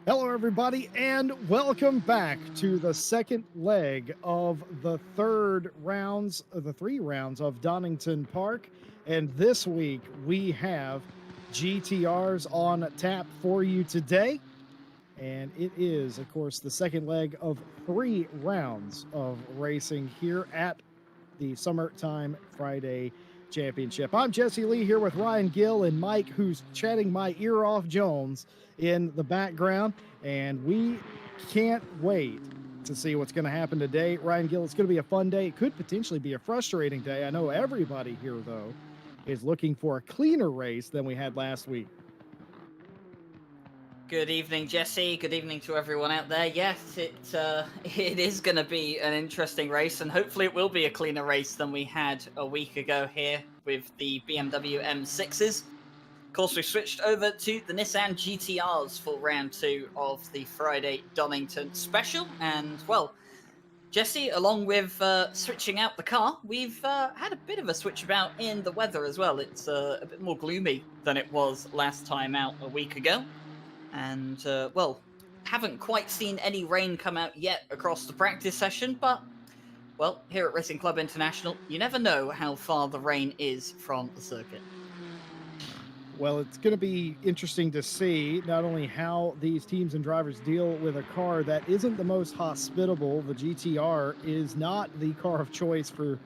Hello, everybody, and welcome back to the second leg of the three rounds of Donington Park. And this week we have GTRs on tap for you today. And it is, of course, the second leg of 3 rounds of racing here at the Summertime Friday Championship. I'm Jesse Lee here with Ryan Gill and Mike, who's chatting my ear off Jones in the background, and we can't wait to see what's going to happen today. Ryan Gill, it's going to be a fun day. It could potentially be a frustrating day. I know everybody here, though, is looking for a cleaner race than we had last week. Good evening, Jesse. Good evening to everyone out there. Yes, it is going to be an interesting race, and hopefully it will be a cleaner race than we had a week ago here with the BMW M6s. Of course, we switched over to the Nissan GTRs for round 2 of the Friday Donington special, and well, Jesse, along with switching out the car, we've had a bit of a switch about in the weather as well. It's a bit more gloomy than it was last time out a week ago. And, well, haven't quite seen any rain come out yet across the practice session, but, well, here at Racing Club International, you never know how far the rain is from the circuit. Well, it's going to be interesting to see not only how these teams and drivers deal with a car that isn't the most hospitable. The GTR is not the car of choice for,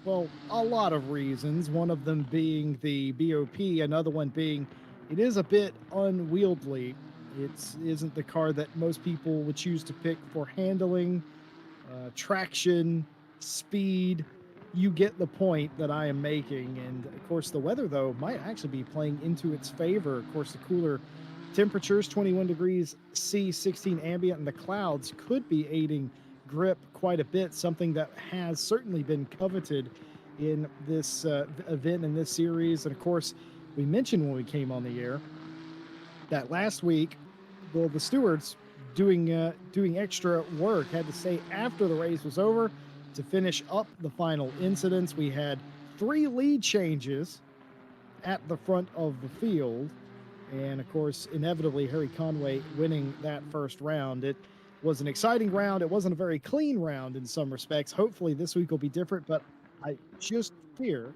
well, a lot of reasons. One of them being the BOP, another one being it is a bit unwieldy. It isn't the car that most people would choose to pick for handling, traction, speed. You get the point that I am making. And of course, the weather, though, might actually be playing into its favor. Of course, the cooler temperatures, 21 degrees C, 16 ambient, and the clouds could be aiding grip quite a bit, something that has certainly been coveted in this event, in this series. And of course, we mentioned when we came on the air that last week, well, the stewards doing extra work had to stay after the race was over to finish up the final incidents. We had 3 lead changes at the front of the field, and of course, inevitably, Harry Conway winning that first round. It was an exciting round. It wasn't a very clean round in some respects. Hopefully, this week will be different, but I fear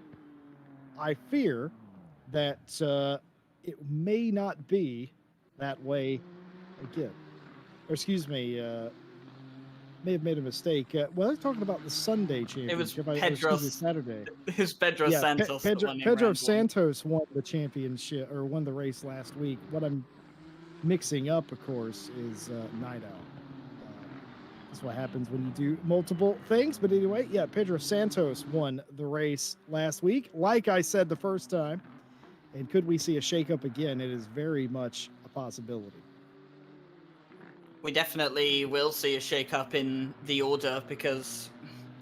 that it may not be that way again. Or excuse me, may have made a mistake. Well, I was talking about the Sunday championship. It was Saturday. It was Pedro Santos. Pedro Santos won the championship, or won the race last week. What I'm mixing up, of course, is Night Owl. That's what happens when you do multiple things. But anyway, yeah, Pedro Santos won the race last week, like I said the first time. And could we see a shakeup again? It is very much a possibility. We definitely will see a shake-up in the order because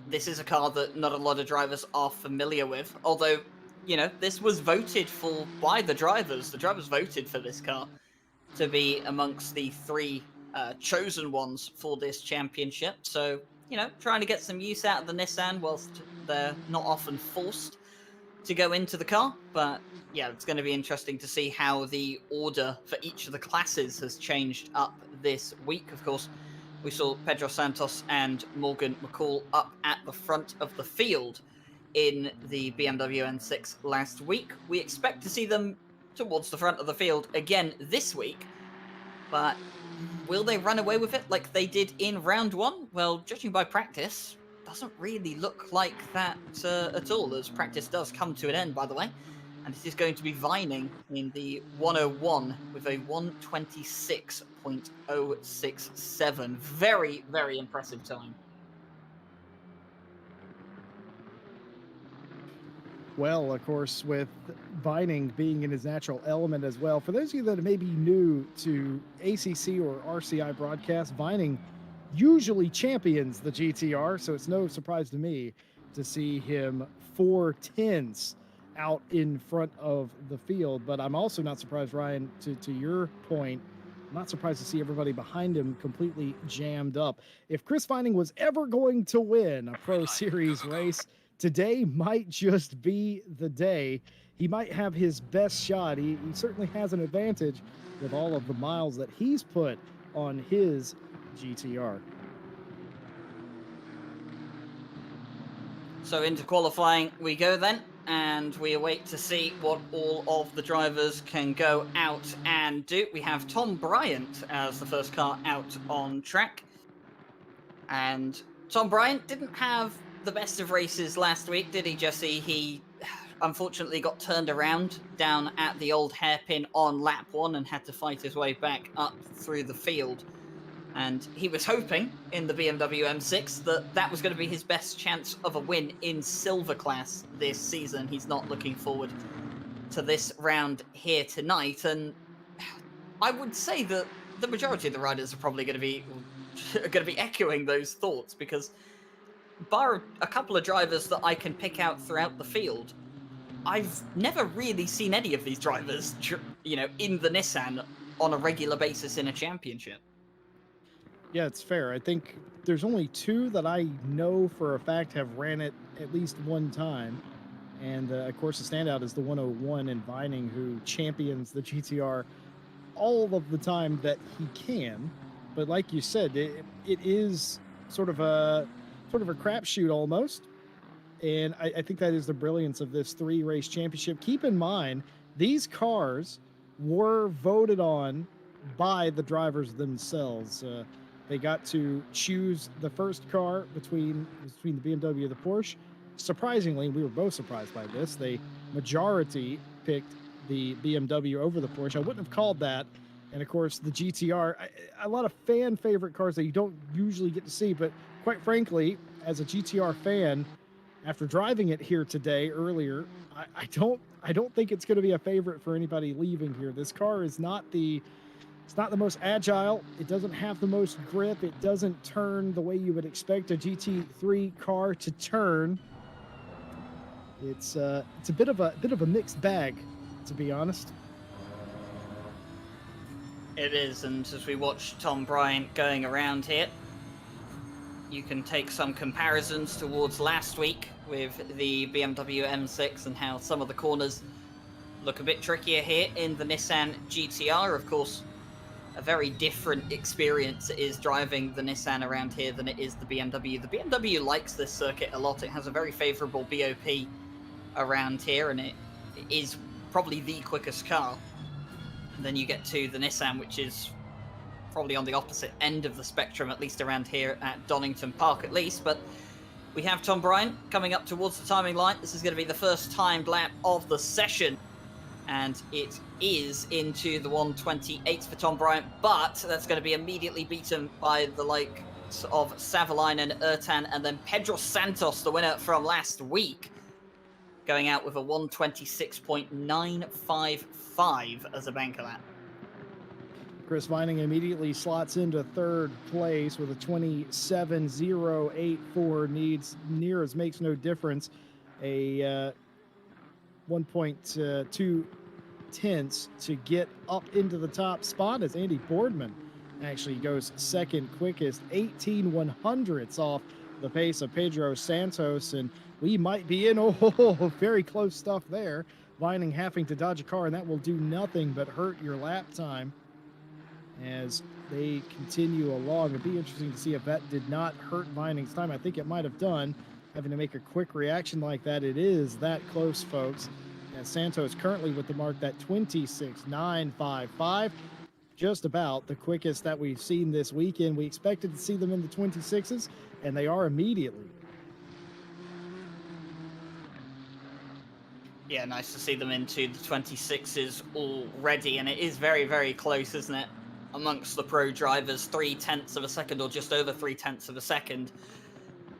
this is a car that not a lot of drivers are familiar with. Although, you know, this was voted for by the drivers. The drivers voted for this car to be amongst the 3 chosen ones for this championship. So, you know, trying to get some use out of the Nissan whilst they're not often forced to go into the car. But yeah, it's going to be interesting to see how the order for each of the classes has changed up this week. Of course, we saw Pedro Santos and Morgan McCall up at the front of the field in the BMW M6 last week. We expect to see them towards the front of the field again this week, but will they run away with it like they did in round 1? Well, judging by practice, doesn't really look like that at all, as practice does come to an end, by the way. And it is going to be Vining in the 101 with a 126.067. Very, very impressive time. Well, of course, with Vining being in his natural element as well. For those of you that may be new to ACC or RCI broadcast, Vining usually champions the GTR, so it's no surprise to me to see him 4/10 out in front of the field. But I'm also not surprised, Ryan, to your point, I'm not surprised to see everybody behind him completely jammed up. If Chris Vining was ever going to win a Pro Series race, today might just be the day. He might have his best shot. He certainly has an advantage with all of the miles that he's put on his GTR. So into qualifying we go then, and we await to see what all of the drivers can go out and do. We have Tom Bryant as the first car out on track. And Tom Bryant didn't have the best of races last week, did he, Jesse? He unfortunately got turned around down at the old hairpin on lap 1 and had to fight his way back up through the field. And he was hoping in the BMW M6 that that was going to be his best chance of a win in silver class this season. He's not looking forward to this round here tonight. And I would say that the majority of the riders are probably going to be echoing those thoughts, because bar a couple of drivers that I can pick out throughout the field, I've never really seen any of these drivers, in the Nissan on a regular basis in a championship. Yeah, it's fair. I think there's only two that I know for a fact have ran it at least one time. And of course, the standout is the 101 in Vining, who champions the GTR all of the time that he can. But like you said, it is sort of a crapshoot almost. And I think that is the brilliance of this 3-race championship. Keep in mind, these cars were voted on by the drivers themselves. They got to choose the first car between the BMW and the Porsche. Surprisingly, we were both surprised by this. The majority picked the BMW over the Porsche. I wouldn't have called that. And of course, the GTR, a lot of fan favorite cars that you don't usually get to see. But quite frankly, as a GTR fan, after driving it here today earlier, I don't think it's going to be a favorite for anybody leaving here. This car is not the most agile. It doesn't have the most grip. It doesn't turn the way you would expect a GT3 car to turn. It's a bit of a mixed bag, to be honest. It is, and as we watch Tom Bryant going around here, you can take some comparisons towards last week with the BMW M6 and how some of the corners look a bit trickier here in the Nissan GTR. Of course, a very different experience it is driving the Nissan around here than it is the BMW. The BMW likes this circuit a lot. It has a very favorable BOP around here, and it is probably the quickest car. And then you get to the Nissan, which is probably on the opposite end of the spectrum, at least around here at Donington Park at least. But we have Tom Bryant coming up towards the timing line. This is going to be the first timed lap of the session, and it is into the 128 for Tom Bryant, but that's going to be immediately beaten by the likes of Savalainen, Ertan, and then Pedro Santos, the winner from last week, going out with a 126.955 as a banker lap. Chris Vining immediately slots into third place with a 27.084. Needs near as makes no difference. A 1.2 tenths to get up into the top spot, as Andy Boardman actually goes second quickest, 18/100ths off the pace of Pedro Santos, and we might be in very close stuff there. Vining having to dodge a car, and that will do nothing but hurt your lap time as they continue along. It'd be interesting to see if that did not hurt Vining's time. I think it might have done, having to make a quick reaction like that. It is that close, folks. And Santos currently with the mark that 26.955, just about the quickest that we've seen this weekend. We expected to see them in the 26s, and they are immediately. Yeah, nice to see them into the 26s already, and it is very, very close, isn't it? Amongst the pro drivers, 0.3 of a second, or just over 0.3 of a second,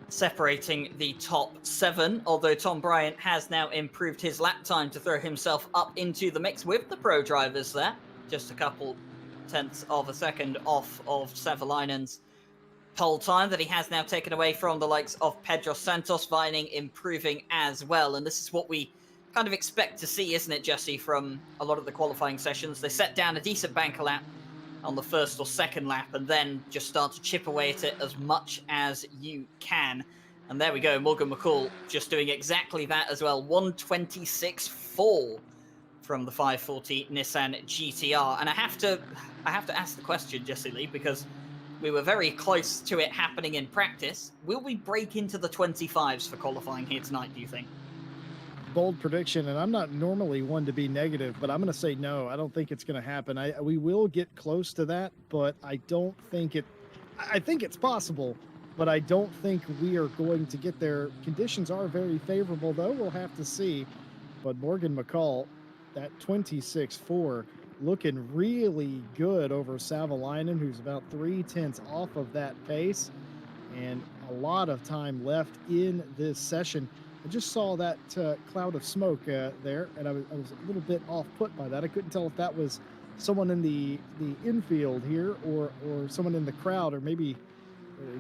separating the top 7, although Tom Bryant has now improved his lap time to throw himself up into the mix with the pro drivers there. Just a couple tenths of a second off of Savalainen's pole time that he has now taken away from the likes of Pedro Santos. Vining improving as well, and this is what we kind of expect to see, isn't it, Jesse, from a lot of the qualifying sessions. They set down a decent banker lap on the first or second lap, and then just start to chip away at it as much as you can. And there we go, Morgan McCall just doing exactly that as well. 126.4 from the 540 Nissan GTR. And I have to ask the question, Jesse Lee, because we were very close to it happening in practice. Will we break into the 25s for qualifying here tonight, do you think? Bold prediction, and I'm not normally one to be negative, but I'm going to say no. I don't think it's going to happen. We will get close to that, but I don't think it. I think it's possible, but I don't think we are going to get there. Conditions are very favorable, though. We'll have to see. But Morgan McCall, that 26.4, looking really good over Savalainen, who's about 0.3 off of that pace, and a lot of time left in this session. I just saw that cloud of smoke there, and I was a little bit off put by that. I couldn't tell if that was someone in the infield here or someone in the crowd, or maybe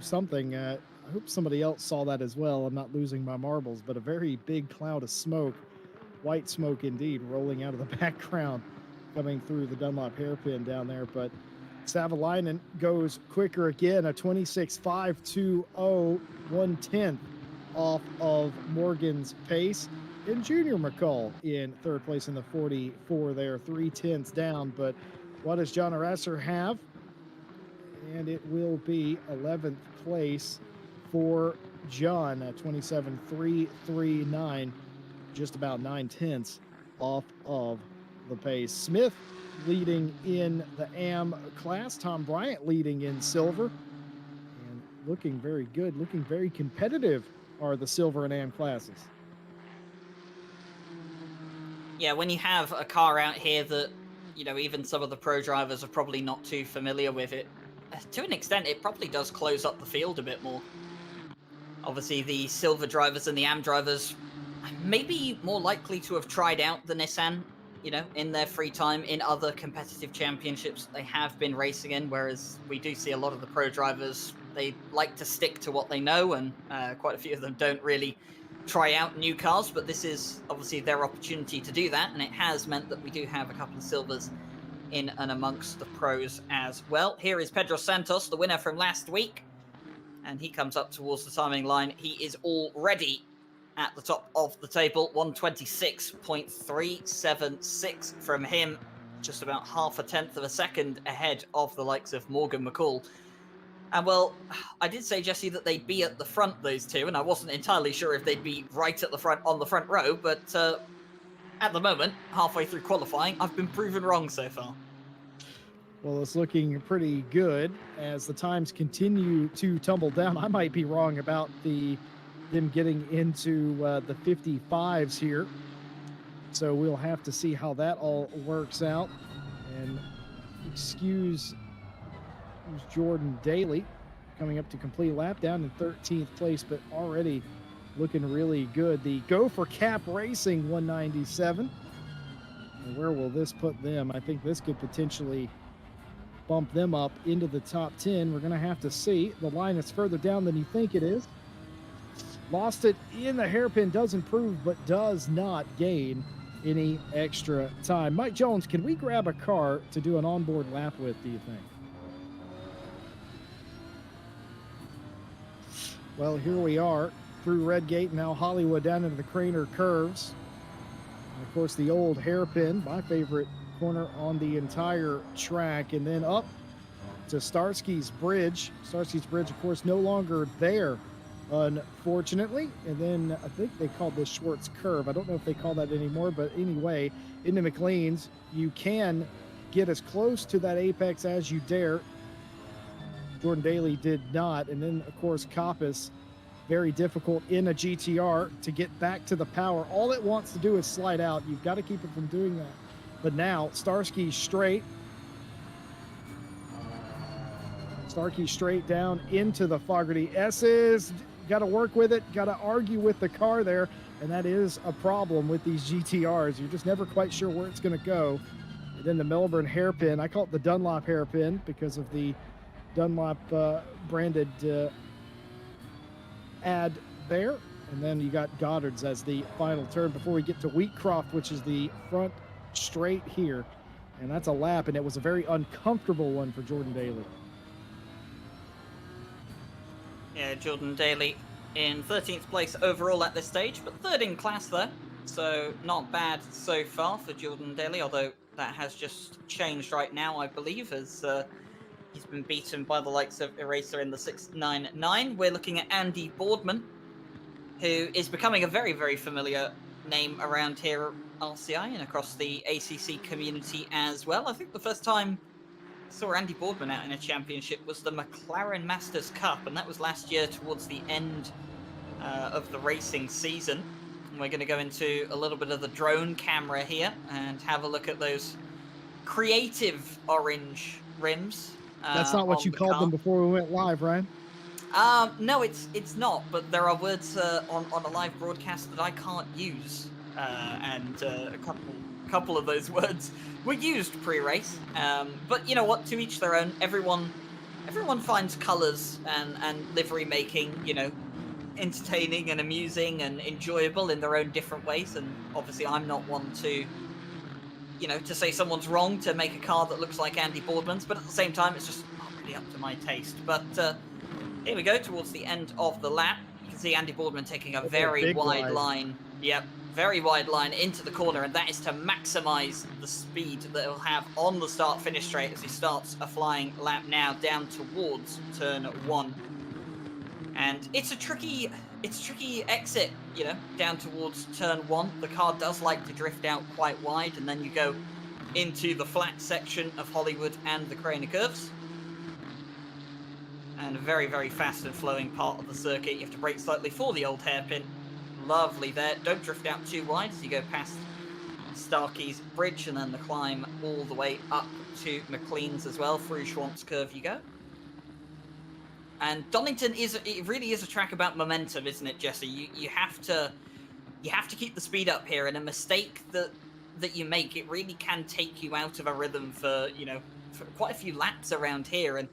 something. I hope somebody else saw that as well. I'm not losing my marbles, but a very big cloud of smoke, white smoke indeed, rolling out of the background, coming through the Dunlop hairpin down there. But Savalainen goes quicker again, a 26.520, 1/10 off of Morgan's pace. And Junior McCall in third place in the 44 there, 0.3 down. But what does John Arasser have? And it will be 11th place for John at 27.339, just about 0.9 off of the pace. Smith leading in the AM class, Tom Bryant leading in silver, and looking very good, looking very competitive are the silver and AM classes. Yeah, when you have a car out here that, you know, even some of the pro drivers are probably not too familiar with it, to an extent, it probably does close up the field a bit more. Obviously, the silver drivers and the AM drivers may be more likely to have tried out the Nissan, you know, in their free time in other competitive championships they have been racing in, whereas we do see a lot of the pro drivers, they like to stick to what they know, and quite a few of them don't really try out new cars, but this is obviously their opportunity to do that, and it has meant that we do have a couple of silvers in and amongst the pros as well. Here is Pedro Santos, the winner from last week, and he comes up towards the timing line. He is already at the top of the table, 126.376 from him, just about 0.5 of a second ahead of the likes of Morgan McCall. And well, I did say, Jesse, that they'd be at the front, those two, and I wasn't entirely sure if they'd be right at the front on the front row, but at the moment, halfway through qualifying, I've been proven wrong so far. Well, it's looking pretty good as the times continue to tumble down. I might be wrong about them getting into the 55s here, so we'll have to see how that all works out. And excuse Jordan Daly coming up to complete lap, down in 13th place, but already looking really good. The Go for Cap Racing 197. And where will this put them? I think this could potentially bump them up into the top 10. We're going to have to see. The line is further down than you think it is. Lost it in the hairpin, does improve, but does not gain any extra time. Mike Jones, can we grab a car to do an onboard lap with, do you think? Well, here we are through Redgate, now Hollywood, down into the Craner curves. And of course, the old hairpin, my favorite corner on the entire track, and then up to Starsky's Bridge. Starsky's Bridge, of course, no longer there, unfortunately. And then I think they called this Schwartz Curve. I don't know if they call that anymore, but anyway, into McLean's, you can get as close to that apex as you dare. Jordan Daly did not. And then, of course, Coppice, very difficult in a GTR to get back to the power. All it wants to do is slide out. You've got to keep it from doing that. But now, Starsky straight. Starkey straight down into the Fogarty S's. Got to work with it. Got to argue with the car there. And that is a problem with these GTRs. You're just never quite sure where it's going to go. And then the Melbourne hairpin. I call it the Dunlop hairpin because of the Dunlop branded ad there. And then you got Goddard's as the final turn before we get to Wheatcroft, which is the front straight here. And that's a lap, and it was a very uncomfortable one for Jordan Daly. Yeah, Jordan Daly in 13th place overall at this stage, but third in class there. So not bad so far for Jordan Daly, although that has just changed right now, I believe, as he's been beaten by the likes of Eraser in the 699. We're looking at Andy Boardman, who is becoming a very, very familiar name around here at RCI and across the ACC community as well. I think the first time I saw Andy Boardman out in a championship was the McLaren Masters Cup, and that was last year towards the end of the racing season. And we're going to go into a little bit of the drone camera here and have a look at those creative orange rims. That's not what you called them before we went live, Ryan. No, it's not. But there are words on a live broadcast that I can't use, and a couple of those words were used pre-race. But you know what? To each their own. Everyone finds colours and livery making, entertaining and amusing and enjoyable in their own different ways. And obviously, I'm not one to say someone's wrong to make a car that looks like Andy Boardman's. But at the same time, it's just not really up to my taste. But here we go, towards the end of the lap. You can see Andy Boardman taking a very wide line. Yep, very wide line into the corner, and that is to maximise the speed that he'll have on the start-finish straight as he starts a flying lap now down towards turn 1. And it's a tricky exit, down towards turn 1. The car does like to drift out quite wide, and then you go into the flat section of Hollywood and the Craner Curves. And a very, very fast and flowing part of the circuit. You have to brake slightly for the old hairpin. Lovely there. Don't drift out too wide as you go past Starkey's Bridge and then the climb all the way up to McLean's as well. Through Schwantz Curve you go. And Donington it really is a track about momentum, isn't it, Jesse? You have to keep the speed up here, and a mistake that you make, it really can take you out of a rhythm for quite a few laps around here. And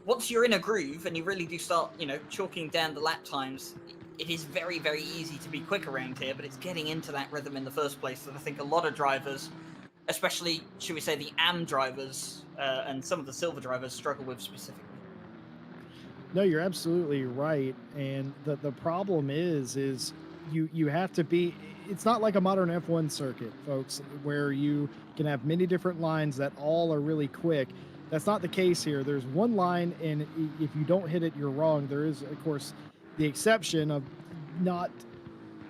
once you're in a groove and you really do start, chalking down the lap times, it is very, very easy to be quick around here, but it's getting into that rhythm in the first place that I think a lot of drivers, especially, should we say, the AM drivers and some of the silver drivers struggle with specifically. No, you're absolutely right. And the problem is you have to be, it's not like a modern F1 circuit, folks, where you can have many different lines that all are really quick. That's not the case here. There's one line, and if you don't hit it, you're wrong. There is, of course, the exception of not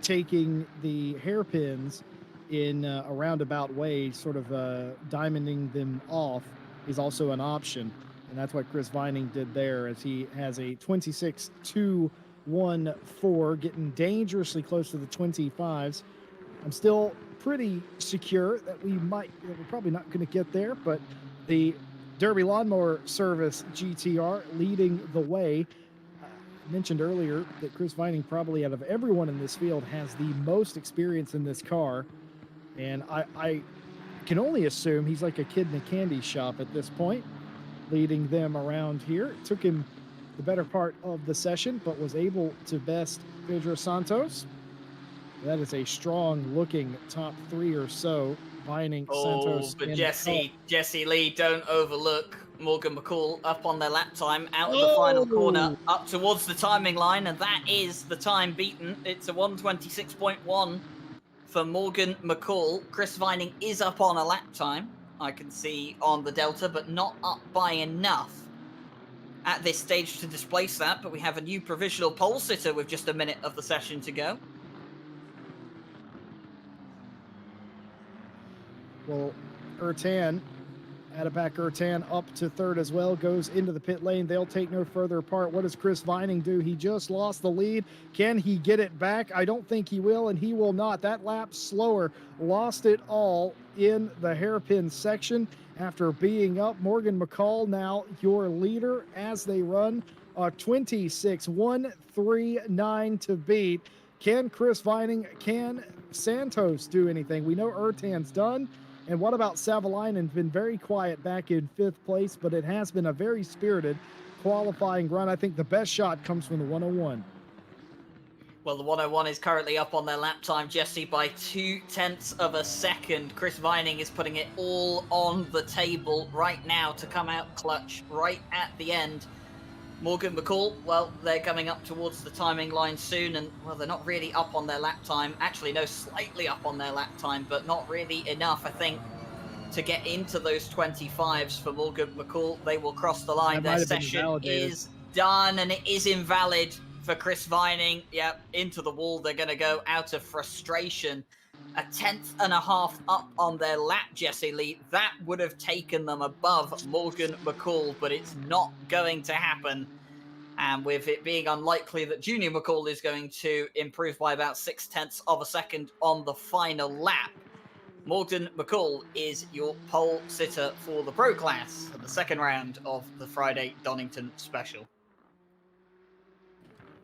taking the hairpins in a roundabout way, sort of diamonding them off is also an option. And that's what Chris Vining did there, as he has a 26.214, getting dangerously close to the 25s. I'm still pretty secure that we're probably not going to get there, but the Derby Lawnmower Service GTR leading the way. I mentioned earlier that Chris Vining, probably out of everyone in this field, has the most experience in this car. And I can only assume he's like a kid in a candy shop at this point, leading them around here. It took him the better part of the session, but was able to best Pedro Santos. That is a strong-looking top 3 or so. Vining, Santos, but Jesse Lee, don't overlook Morgan McCall up on their lap time out of the final corner up towards the timing line, and that is the time beaten. It's a 1:26.1 for Morgan McCall. Chris Vining is up on a lap time, I can see on the Delta, but not up by enough at this stage to displace that. But we have a new provisional pole sitter with just a minute of the session to go. Well, Ertan, Adeback Ertan up to third as well, goes into the pit lane. They'll take no further apart. What does Chris Vining do? He just lost the lead. Can he get it back? I don't think he will, and he will not. That lap slower, lost it all in the hairpin section after being up. Morgan McCall now your leader as they run a 26.139 to beat. Can Chris Vining, can Santos do anything? We know Ertan's done. And what about Savalainen? Been very quiet back in 5th place, but it has been a very spirited qualifying run. I think the best shot comes from the 101. Well, the 101 is currently up on their lap time, Jesse, by 0.2 of a second. Chris Vining is putting it all on the table right now to come out clutch right at the end. Morgan McCall, well, they're coming up towards the timing line soon, and, well, they're not really up on their lap time. Actually, no, slightly up on their lap time, but not really enough, I think, to get into those 25s for Morgan McCall. They will cross the line. That Their might have been session invalidated. is done, and it is invalid for Chris Vining. Yep, into the wall they're going to go out of frustration. A 10.5 up on their lap, Jesse Lee. That would have taken them above Morgan McCall, but it's not going to happen. And with it being unlikely that Junior McCall is going to improve by about 0.6 of a second on the final lap, Morgan McCall is your pole sitter for the Pro Class for the second round of the Friday Donington Special.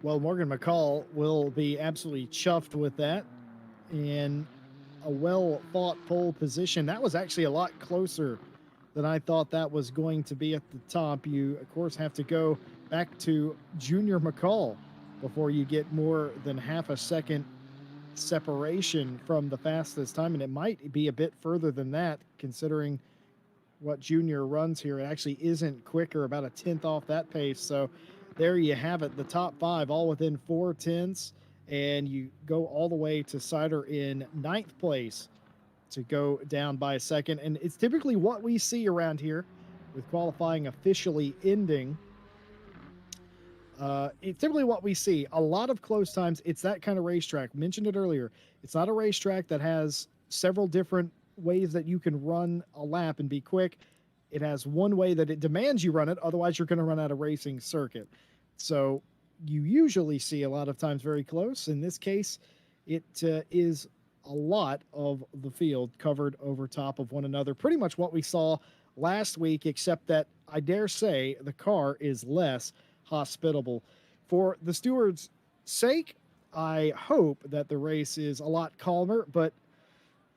Well, Morgan McCall will be absolutely chuffed with that. And a well-fought pole position. That was actually a lot closer than I thought that was going to be at the top. You, of course, have to go back to Junior McCall before you get more than half a second separation from the fastest time. And it might be a bit further than that, considering what Junior runs here. It actually isn't quicker, about a 10th off that pace. So there you have it, the top 5 all within 4/10, and you go all the way to Sider in 9th place to go down by a second. And it's typically what we see around here with qualifying officially ending. It's typically what we see. A lot of close times. It's that kind of racetrack. Mentioned it earlier. It's not a racetrack that has several different ways that you can run a lap and be quick. It has one way that it demands you run it. Otherwise, you're going to run out of racing circuit. So you usually see a lot of times very close. In this case, it is a lot of the field covered over top of one another. Pretty much what we saw last week, except that I dare say the car is less hospitable. For the stewards' sake, I hope that the race is a lot calmer, but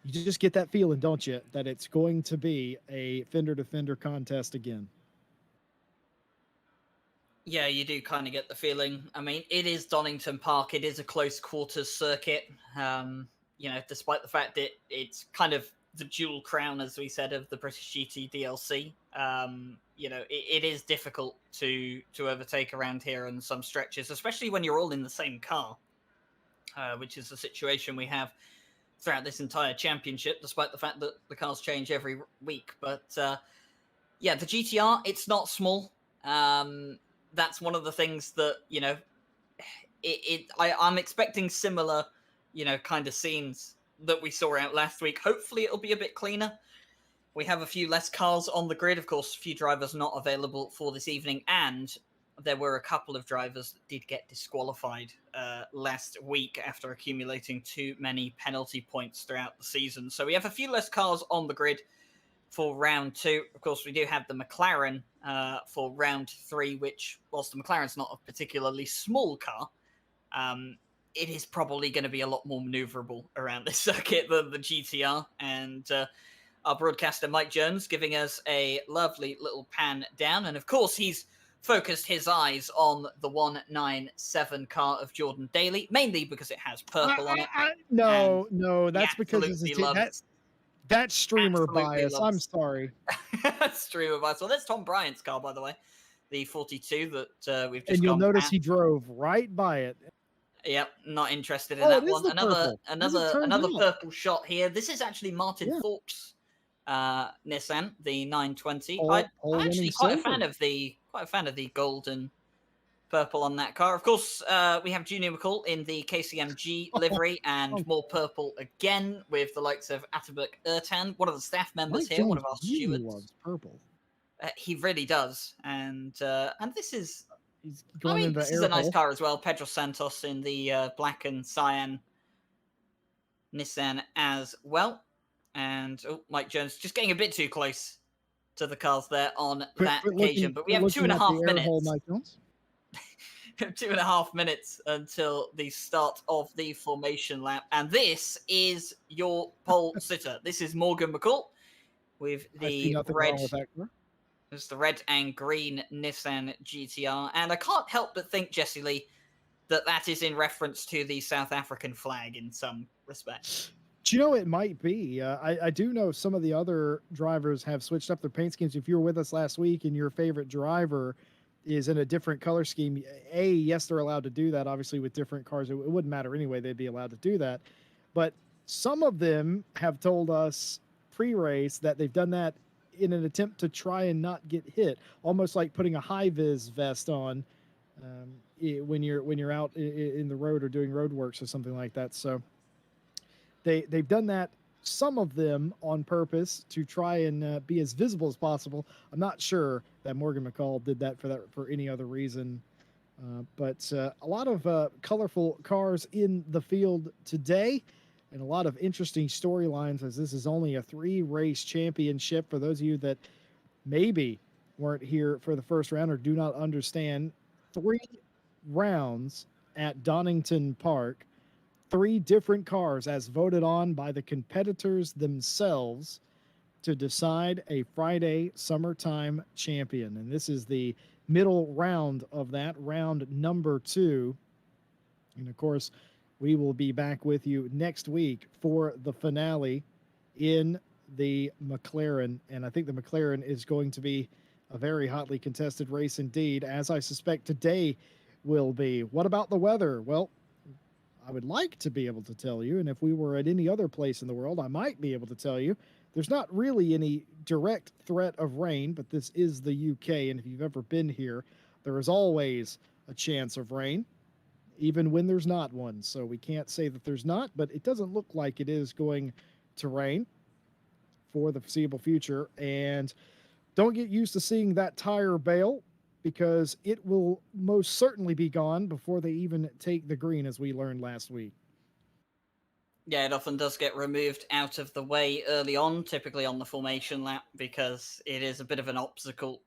you just get that feeling, don't you, that it's going to be a fender-to-fender contest again. Yeah, you do kind of get the feeling. I mean, it is Donington Park. It is a close quarters circuit. Despite the fact that it's kind of the jewel crown, as we said, of the British GT DLC. It is difficult to overtake around here on some stretches, especially when you're all in the same car, which is the situation we have throughout this entire championship, despite the fact that the cars change every week. But the GTR, it's not small. That's one of the things that, I'm expecting similar, kind of scenes that we saw out last week. Hopefully it'll be a bit cleaner. We have a few less cars on the grid. Of course, a few drivers not available for this evening. And there were a couple of drivers that did get disqualified last week after accumulating too many penalty points throughout the season. So we have a few less cars on the grid for round 2. Of course, we do have the McLaren for round 3, which, whilst the McLaren's not a particularly small car, it is probably going to be a lot more maneuverable around this circuit than the GTR. And our broadcaster, Mike Jones, giving us a lovely little pan down. And of course, he's focused his eyes on the 197 car of Jordan Daly, mainly because it has purple on it. No, that's because that's streamer bias. I'm sorry. Streamer bias. Well, that's Tom Bryant's car, by the way, the 42 that we've just. And you'll notice past. He drove right by it. Yep, not interested in that one. Another purple purple shot here. This is actually Martin Thorpe's Nissan, the 920. I'm actually quite a fan of the golden purple on that car. Of course, we have Junior McCall in the KCMG livery and more purple again with the likes of Atabak Ertan, one of the staff members here, one of our stewards. Loves purple. He really does, and this is. This is a nice car as well. Pedro Santos in the black and cyan Nissan as well. And Mike Jones just getting a bit too close to the cars there on that occasion. But we have 2.5 minutes. 2.5 minutes until the start of the formation lap. And this is your pole sitter. This is Morgan McCall with the red. It's the red and green Nissan GTR. And I can't help but think, Jesse Lee, that is in reference to the South African flag in some respects. Do you know it might be? I do know some of the other drivers have switched up their paint schemes. If you were with us last week and your favorite driver is in a different color scheme. Yes, they're allowed to do that. Obviously, with different cars, it wouldn't matter anyway. They'd be allowed to do that. But some of them have told us pre-race that they've done that in an attempt to try and not get hit, almost like putting a high vis vest on when you're out in the road or doing road works or something like that. So they've done that, some of them on purpose to try and be as visible as possible. I'm not sure that Morgan McCall did that for any other reason. But a lot of colorful cars in the field today, and a lot of interesting storylines, as this is only a 3-race championship. For those of you that maybe weren't here for the first round or do not understand, 3 rounds at Donington Park, 3 different cars as voted on by the competitors themselves to decide a Friday summertime champion. And this is the middle round of that, round number 2. And of course, we will be back with you next week for the finale in the McLaren. And I think the McLaren is going to be a very hotly contested race indeed, as I suspect today will be. What about the weather? Well, I would like to be able to tell you, and if we were at any other place in the world, I might be able to tell you. There's not really any direct threat of rain, but this is the UK, and if you've ever been here, there is always a chance of rain, even when there's not one. So we can't say that there's not, but it doesn't look like it is going to rain for the foreseeable future. And don't get used to seeing that tire bail, because it will most certainly be gone before they even take the green, as we learned last week. Yeah, it often does get removed out of the way early on, typically on the formation lap, because it is a bit of an obstacle,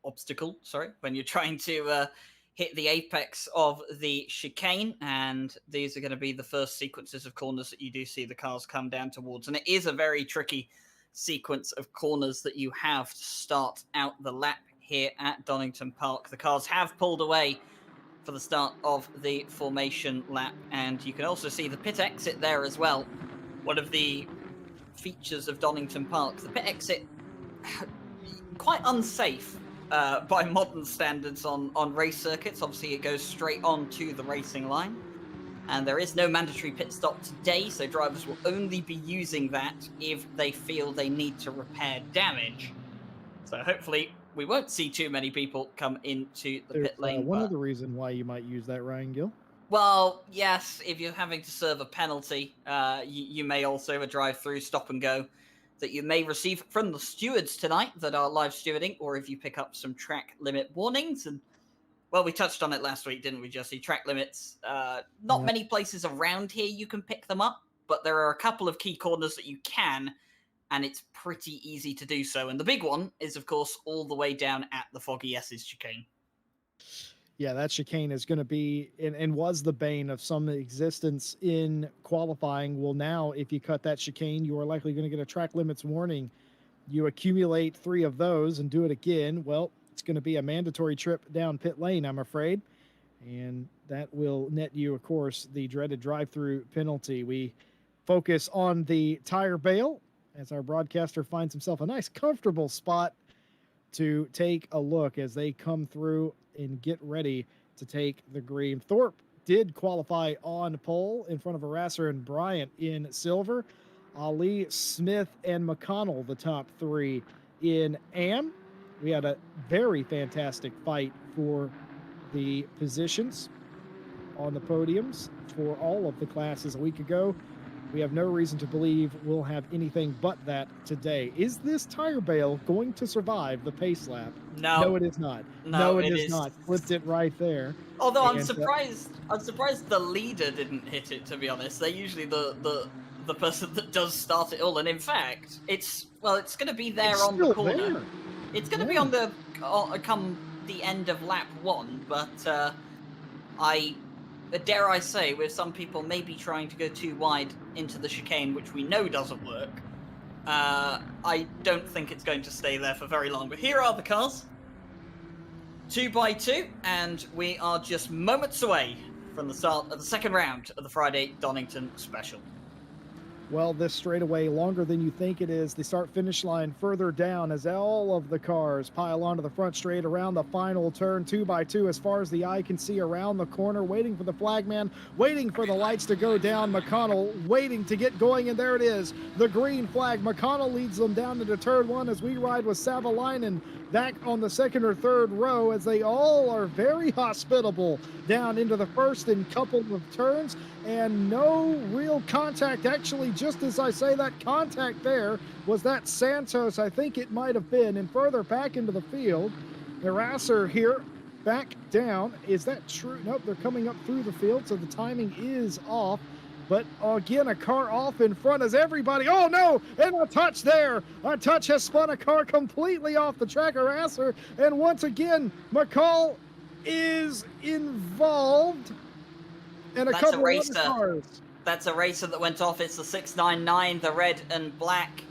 when you're trying to hit the apex of the chicane, and these are going to be the first sequences of corners that you do see the cars come down towards, and it is a very tricky sequence of corners that you have to start out the lap here at Donington Park. The cars have pulled away for the start of the formation lap, and you can also see the pit exit there as well. One of the features of Donington Park, the pit exit, quite unsafe by modern standards on race circuits. Obviously, it goes straight on to the racing line, and there is no mandatory pit stop today, so drivers will only be using that if they feel they need to repair damage. So hopefully we won't see too many people come into the pit lane. One other reason why you might use that, Ryan Gill. Well, yes, if you're having to serve a penalty, you may also a drive-through stop and go that you may receive from the stewards tonight that are live stewarding, or if you pick up some track limit warnings. And well, we touched on it last week, didn't we, Jesse? Track limits. Not many places around here you can pick them up, but there are a couple of key corners that you can, and it's pretty easy to do so. And the big one is, of course, all the way down at the Foggy S's chicane. Yeah, that chicane is going to be and was the bane of some existence in qualifying. Well, now, if you cut that chicane, you are likely going to get a track limits warning. You accumulate 3 of those and do it again, well, it's going to be a mandatory trip down pit lane, I'm afraid. And that will net you, of course, the dreaded drive-through penalty. We focus on the tire bail as our broadcaster finds himself a nice, comfortable spot to take a look as they come through and get ready to take the green. Thorpe did qualify on pole in front of Harasser and Bryant in silver. Ali, Smith, and McConnell, the top 3 in AM. We had a very fantastic fight for the positions on the podiums for all of the classes a week ago. We have no reason to believe we'll have anything but that today. Is this tire bail going to survive the pace lap? No, it is not. No, it is not. Flipped it right there. Although I'm surprised the leader didn't hit it, to be honest. They're usually the person that does start it all, and in fact, it's going to be there on the corner. There. It's going to be on the come the end of lap 1, but dare I say, with some people maybe trying to go too wide into the chicane, which we know doesn't work, I don't think it's going to stay there for very long. But here are the cars, 2 by 2, and we are just moments away from the start of the second round of the Friday Donington Special. Well, this straightaway longer than you think it is. The start finish line further down as all of the cars pile onto the front straight around the final turn, 2 by 2 as far as the eye can see around the corner, waiting for the flagman, waiting for the lights to go down. McConnell waiting to get going, and there it is, the green flag. McConnell leads them down into turn 1 as we ride with Savalainen back on the second or third row as they all are very hospitable down into the first and couple of turns, and no real contact. Actually, just as I say that, contact there was that Santos, I think it might have been, and further back into the field. Harasser here back down. Is that true? Nope, they're coming up through the field, so the timing is off. But again, a car off in front as everybody. Oh no! And a touch there. A touch has spun a car completely off the track. Harasser, and once again, McCall is involved. And That's couple a racer. of other cars. That's a racer that went off. It's the 699, the red and black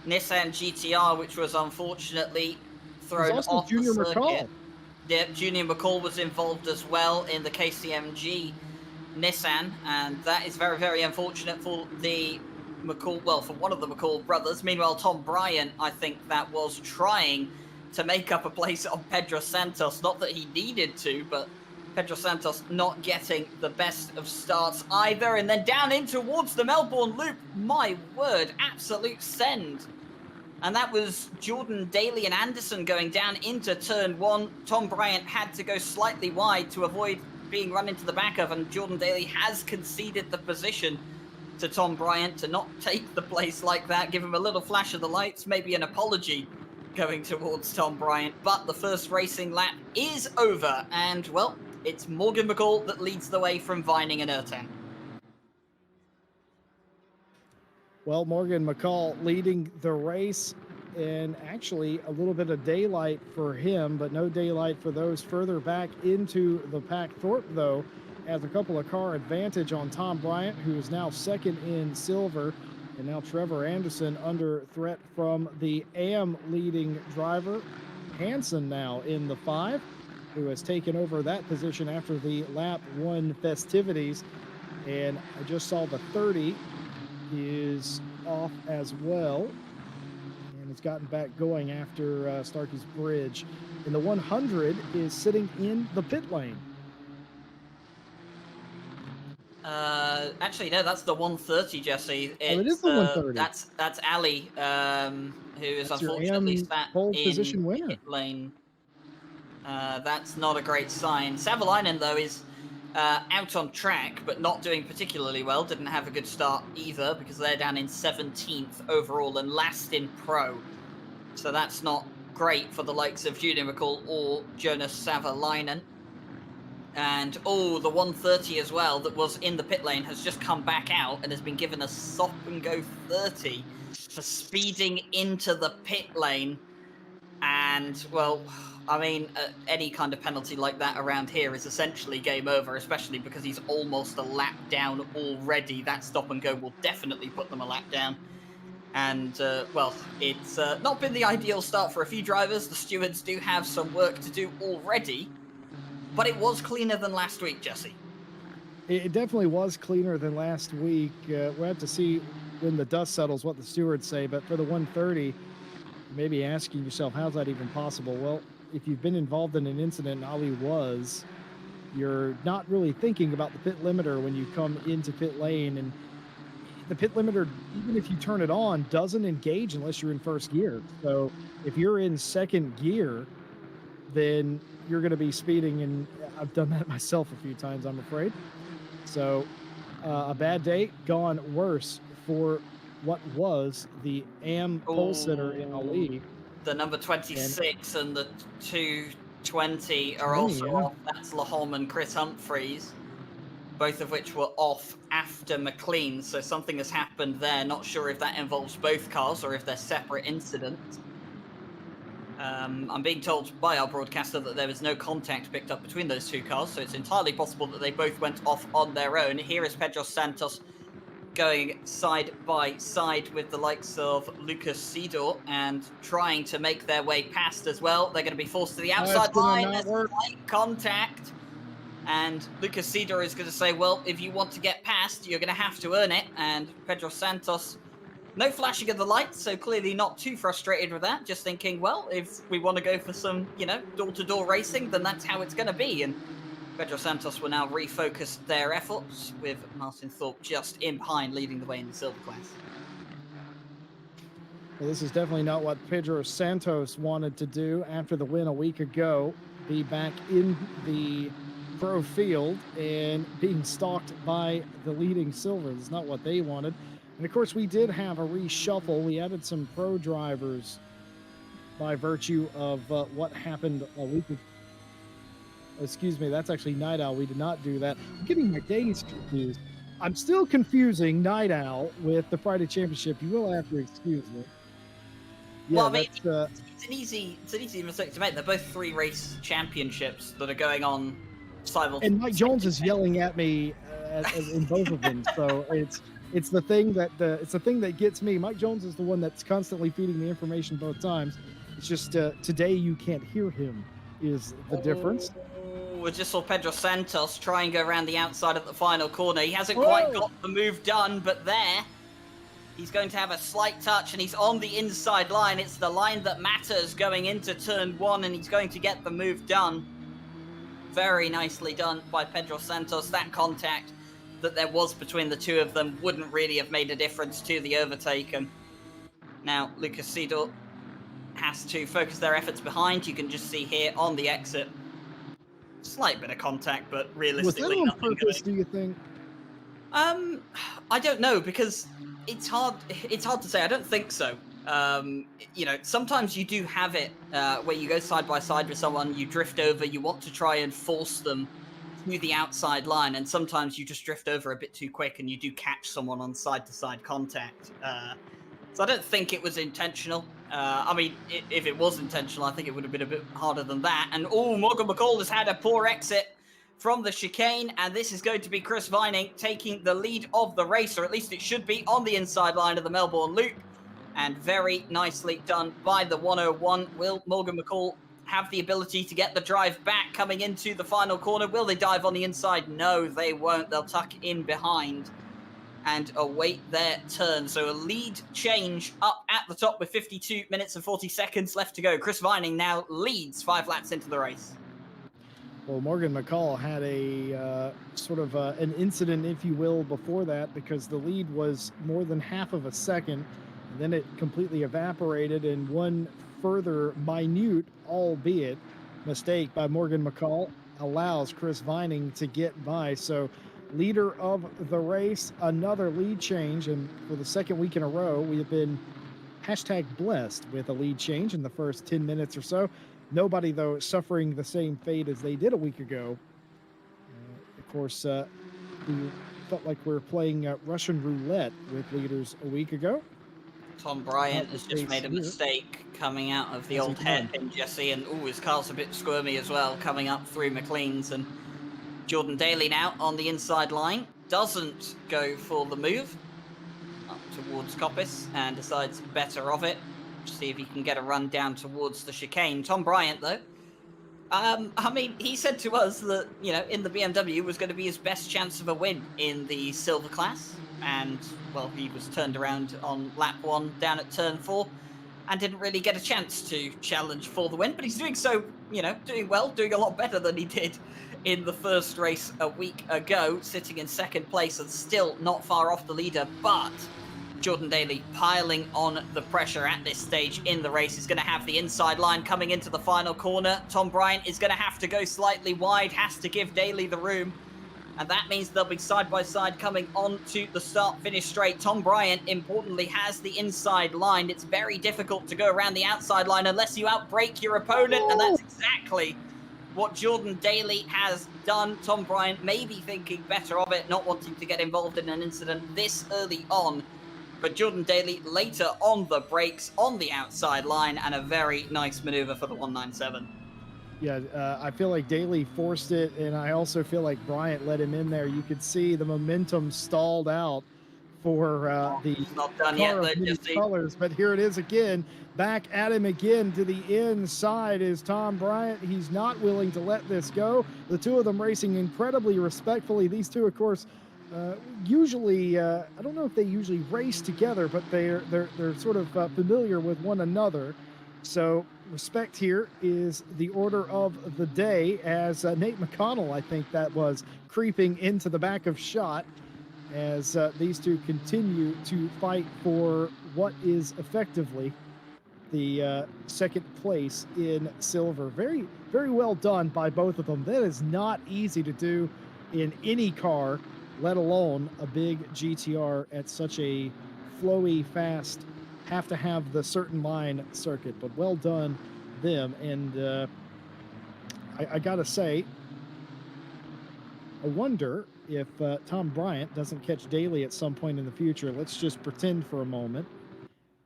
Nissan GTR, which was unfortunately thrown off Junior the circuit. McCall. Yep, Junior McCall was involved as well in the KCMG Nissan, and that is very, very unfortunate for the McCall, well, for one of the McCall brothers. Meanwhile, Tom Bryant, I think that was trying to make up a place on Pedro Santos. Not that he needed to, but Pedro Santos not getting the best of starts either. And then down in towards the Melbourne Loop. My word, absolute send. And that was Jordan Daly and Anderson going down into turn 1. Tom Bryant had to go slightly wide to avoid being run into the back of, and Jordan Daly has conceded the position to Tom Bryant to not take the place like that. Give him a little flash of the lights, maybe an apology going towards Tom Bryant. But the first racing lap is over, and, well, it's Morgan McCall that leads the way from Vining and Ertan. Well, Morgan McCall leading the race, and actually a little bit of daylight for him, but no daylight for those further back into the pack. Thorpe, though, has a couple of car advantage on Tom Bryant, who is now second in silver, and now Trevor Anderson under threat from the AM leading driver, Hansen, now in the 5, who has taken over that position after the lap 1 festivities. And I just saw the 30 is off as well, and it's gotten back going after Starkey's Bridge. And the 100 is sitting in the pit lane. Actually, no, that's the 130, Jesse. It is the 130. That's Ali, who is That's unfortunately sat pole in position winner. pit lane. That's not a great sign. Savalainen, though, is out on track, but not doing particularly well. Didn't have a good start either, because they're down in 17th overall and last in pro. So that's not great for the likes of Junior McCall or Jonas Savalainen. And, oh, the 130 as well that was in the pit lane has just come back out and has been given a stop and go 30 for speeding into the pit lane. And, well, I mean, any kind of penalty like that around here is essentially game over, especially because he's almost a lap down already. That stop and go will definitely put them a lap down. And, well, it's not been the ideal start for a few drivers. The stewards do have some work to do already, but it was cleaner than last week, Jesse. It definitely was cleaner than last week. We'll have to see when the dust settles what the stewards say, but for the 130, maybe asking yourself, how's that even possible? Well, if you've been involved in an incident, and Ali was, you're not really thinking about the pit limiter when you come into pit lane, and the pit limiter, even if you turn it on, doesn't engage unless you're in first gear. So if you're in second gear, then you're going to be speeding, and I've done that myself a few times, I'm afraid. So a bad day gone worse for what was the AM pole sitter in Ali. The number 26 and the 220 are also off. That's Lahom and Chris Humphreys, both of which were off after McLean. So something has happened there. Not sure if that involves both cars or if they're separate incidents. I'm being told by our broadcaster that there was no contact picked up between those two cars, so it's entirely possible that they both went off on their own. Here is Pedro Santos going side by side with the likes of Lucas Sidor and trying to make their way past as well. They're going to be forced to the outside line. There's slight contact. And Lucas Cedar is going to say, well, if you want to get past, you're going to have to earn it. And Pedro Santos, no flashing of the lights, so clearly not too frustrated with that. Just thinking, well, if we want to go for some, door-to-door racing, then that's how it's going to be. And Pedro Santos will now refocus their efforts with Martin Thorpe just in behind, leading the way in the silver class. Well, this is definitely not what Pedro Santos wanted to do after the win a week ago. Be back in the pro field and being stalked by the leading silver. It's not what they wanted. And of course, we did have a reshuffle. We added some pro drivers by virtue of what happened a week ago. Excuse me, that's actually Night Owl. We did not do that. I'm getting my days confused. I'm still confusing Night Owl with the Friday Championship. You will have to excuse me. Yeah, well, I mean, it's an easy mistake to make. They're both 3 race championships that are going on simultaneously. And Mike Jones is yelling at me in both of them. So it's the thing that gets me. Mike Jones is the one that's constantly feeding me information both times. It's just today you can't hear him is the difference. We just saw Pedro Santos try and go around the outside of the final corner. He hasn't quite got the move done, but there he's going to have a slight touch, and he's on the inside line. It's the line that matters going into turn 1, and he's going to get the move done. Very nicely done by Pedro Santos. That contact that there was between the two of them wouldn't really have made a difference to the overtake. And now Lucas Cedar has to focus their efforts behind. You can just see here on the exit, slight bit of contact, but realistically, was that on purpose, do you think? I don't know, because it's hard to say. I don't think so. Sometimes you do have it where you go side by side with someone, you drift over, you want to try and force them to the outside line, and sometimes you just drift over a bit too quick and you do catch someone on side-to-side contact. So I don't think it was intentional. I mean, if it was intentional, I think it would have been a bit harder than that. And Morgan McCall has had a poor exit from the chicane, and this is going to be Chris Vining taking the lead of the race, or at least it should be, on the inside line of the Melbourne Loop. And very nicely done by the 101. Will Morgan McCall have the ability to get the drive back coming into the final corner? Will they dive on the inside? No, they won't. They'll tuck in behind and await their turn. So a lead change up at the top with 52 minutes and 40 seconds left to go. Chris Vining now leads 5 laps into the race. Well, Morgan McCall had a sort of an incident, if you will, before that, because the lead was more than half of a second. And then it completely evaporated, and one further minute, albeit mistake by Morgan McCall, allows Chris Vining to get by. So leader of the race, another lead change, and for the second week in a row, we have been #blessed with a lead change in the first 10 minutes or so. Nobody, though, suffering the same fate as they did a week ago. Of course, we felt like we were playing Russian roulette with leaders a week ago. Tom Bryant has just made a mistake coming out of the old hairpin, Jesse, and his car's a bit squirmy as well, coming up through McLean's. And Jordan Daly now on the inside line, doesn't go for the move up towards Coppice and decides better of it. See if he can get a run down towards the chicane. Tom Bryant, though, I mean, he said to us that, in the BMW was going to be his best chance of a win in the silver class. And, well, he was turned around on lap 1 down at turn 4 and didn't really get a chance to challenge for the win. But he's doing so, doing well, doing a lot better than he did in the first race a week ago, sitting in second place and still not far off the leader. But Jordan Daly piling on the pressure at this stage in the race. Is going to have the inside line coming into the final corner. Tom Bryant is going to have to go slightly wide, has to give Daly the room. And that means they'll be side by side coming on to the start-finish straight. Tom Bryant, importantly, has the inside line. It's very difficult to go around the outside line unless you outbrake your opponent. And that's exactly what Jordan Daly has done. Tom Bryant maybe thinking better of it, not wanting to get involved in an incident this early on. But Jordan Daly later on the brakes on the outside line, and a very nice maneuver for the 197. Yeah, I feel like Daly forced it, and I also feel like Bryant let him in there. You could see the momentum stalled out for Oh, the it's not done yet, car though, of many Jesse. colors. But here it is again, back at him again to the inside is Tom Bryant. He's not willing to let this go. The two of them racing incredibly respectfully. These two, of course, uh, usually I don't know if they usually race together, but they're sort of familiar with one another. So respect here is the order of the day, as Nate McConnell, I think that was, creeping into the back of shot as these two continue to fight for what is effectively the second place in silver. Very, very well done by both of them. That is not easy to do in any car, let alone a big GTR at such a flowy, fast, have to have the certain line circuit. But well done them. And I gotta say, I wonder if Tom Bryant doesn't catch Daly at some point in the future. Let's just pretend for a moment.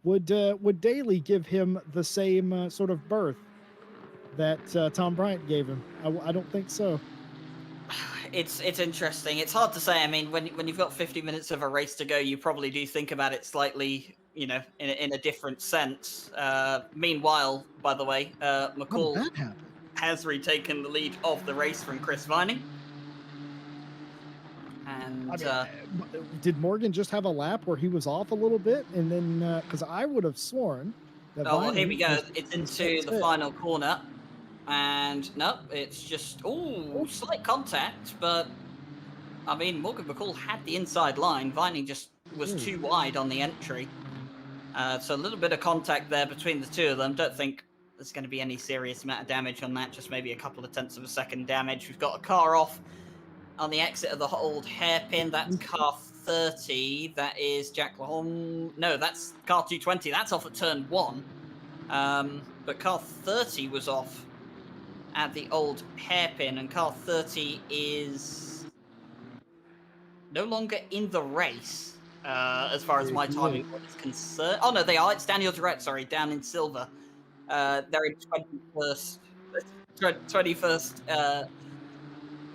Would Daly give him the same sort of berth that Tom Bryant gave him? I don't think so. It's interesting. It's hard to say. I mean, when you've got 50 minutes of a race to go, you probably do think about it slightly, in a different sense. Meanwhile, by the way, How did McCall that happen? has retaken the lead of the race from Chris Vining, I and mean, did Morgan just have a lap where he was off a little bit, and then because I would have sworn that oh well, here Vining we go. It's was into the fit. final corner, and no, it's just Oh, slight contact, but I mean, Morgan McCall had the inside line. Vining just was oh. too wide on the entry. So a little bit of contact there between the two of them. Don't think there's going to be any serious amount of damage on that, just maybe a couple of tenths of a second damage. We've got a car off on the exit of the old hairpin. That's car 30. That is Jack Lahom. No, that's car 220. That's off at turn 1. But car 30 was off at the old hairpin, and car 30 is no longer in the race, as far as my timing is concerned. Oh no, they are. It's Daniel Durrett, sorry, down in silver. They're in 21st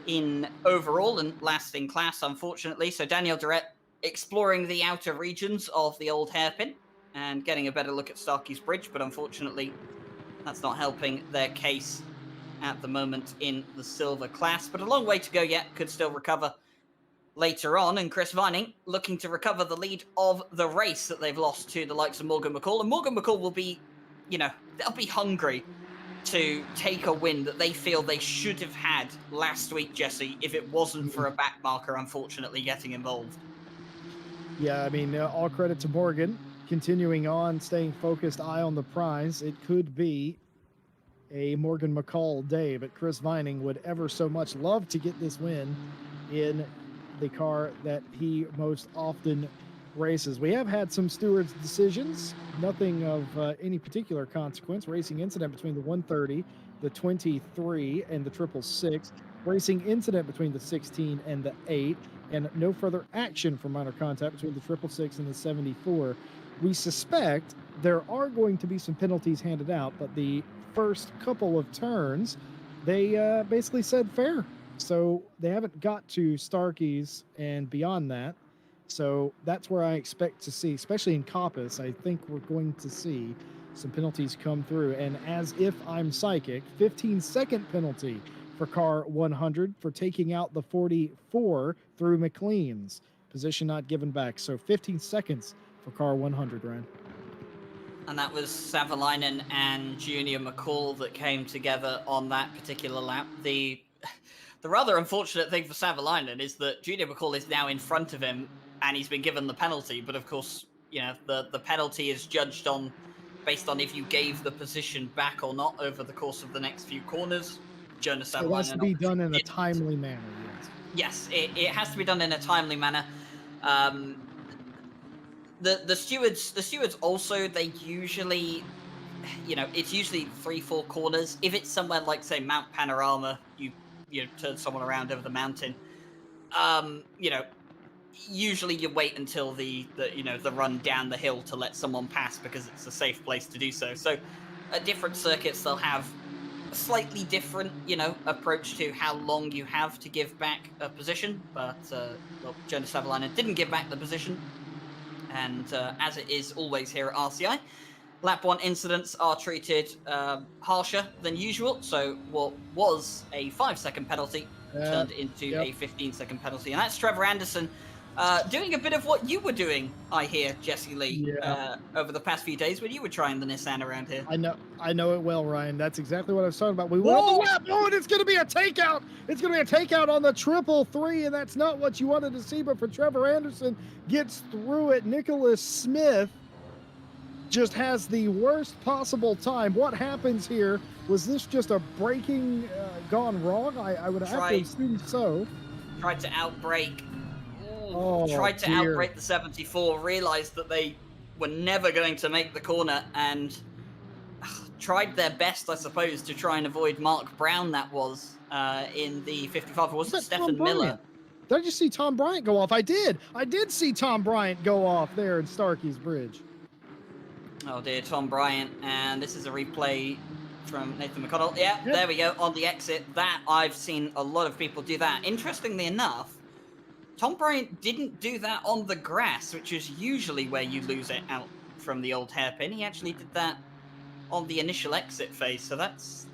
in overall and last in class, unfortunately. So Daniel Durrett exploring the outer regions of the old hairpin and getting a better look at Starkey's Bridge, but unfortunately, that's not helping their case at the moment in the silver class. But a long way to go yet. Could still recover later on, and Chris Vining looking to recover the lead of the race that they've lost to the likes of Morgan McCall. And Morgan McCall will be, they'll be hungry to take a win that they feel they should have had last week, Jesse, if it wasn't for a back marker, unfortunately, getting involved. Yeah, I mean, all credit to Morgan. Continuing on, staying focused, eye on the prize. It could be a Morgan McCall day, but Chris Vining would ever so much love to get this win in the car that he most often races. We have had some stewards' decisions, nothing of any particular consequence. Racing incident between the 130, the 23, and the 666. Racing incident between the 16 and the 8, and no further action for minor contact between the 666 and the 74. We suspect there are going to be some penalties handed out, but the first couple of turns, they basically said fair. So they haven't got to Starkey's and beyond that. So that's where I expect to see, especially in Coppice, I think we're going to see some penalties come through. And as if I'm psychic, 15-second penalty for car 100 for taking out the 44 through McLean's. Position not given back. So 15 seconds for car 100, Ryan. And that was Savalainen and Junior McCall that came together on that particular lap. The rather unfortunate thing for Savalainen is that Junior McCall is now in front of him and he's been given the penalty. But of course, the penalty is judged based on if you gave the position back or not over the course of the next few corners. Jonas Savalainen. It has to be done in a timely manner, yes. Yes, it has to be done in a timely manner. The stewards also, they usually, it's usually 3-4 corners. If it's somewhere like, say, Mount Panorama, you turn someone around over the mountain. Usually you wait until the run down the hill to let someone pass because it's a safe place to do so. So at different circuits, they'll have a slightly different, approach to how long you have to give back a position. But Jonas Savalainen didn't give back the position. And as it is always here at RCI, Lap 1 incidents are treated harsher than usual. So what was a 5-second penalty turned into Yep. a 15-second penalty. And that's Trevor Anderson doing a bit of what you were doing, I hear, Jesse Lee, Yeah. over the past few days when you were trying the Nissan around here. I know it well, Ryan. That's exactly what I was talking about. We went on Whoa! the lap. Oh, and it's going to be a takeout. It's going to be a takeout on the 333, and that's not what you wanted to see. But for Trevor Anderson, gets through it. Nicholas Smith just has the worst possible time. What happens here? Was this just a braking gone wrong? I would have to assume so. Tried to outbrake. Oh, tried to dear. outbrake the 74, realized that they were never going to make the corner, and tried their best, I suppose, to try and avoid Mark Brown. That was in the 55. Was it Stephen Miller? Did I just see Tom Bryant go off? I did see Tom Bryant go off there in Starkey's Bridge. Oh dear, Tom Bryant, and this is a replay from Nathan McConnell. Yeah, yep. There we go, on the exit. That, I've seen a lot of people do that. Interestingly enough, Tom Bryant didn't do that on the grass, which is usually where you lose it out from the old hairpin. He actually did that on the initial exit phase, so that's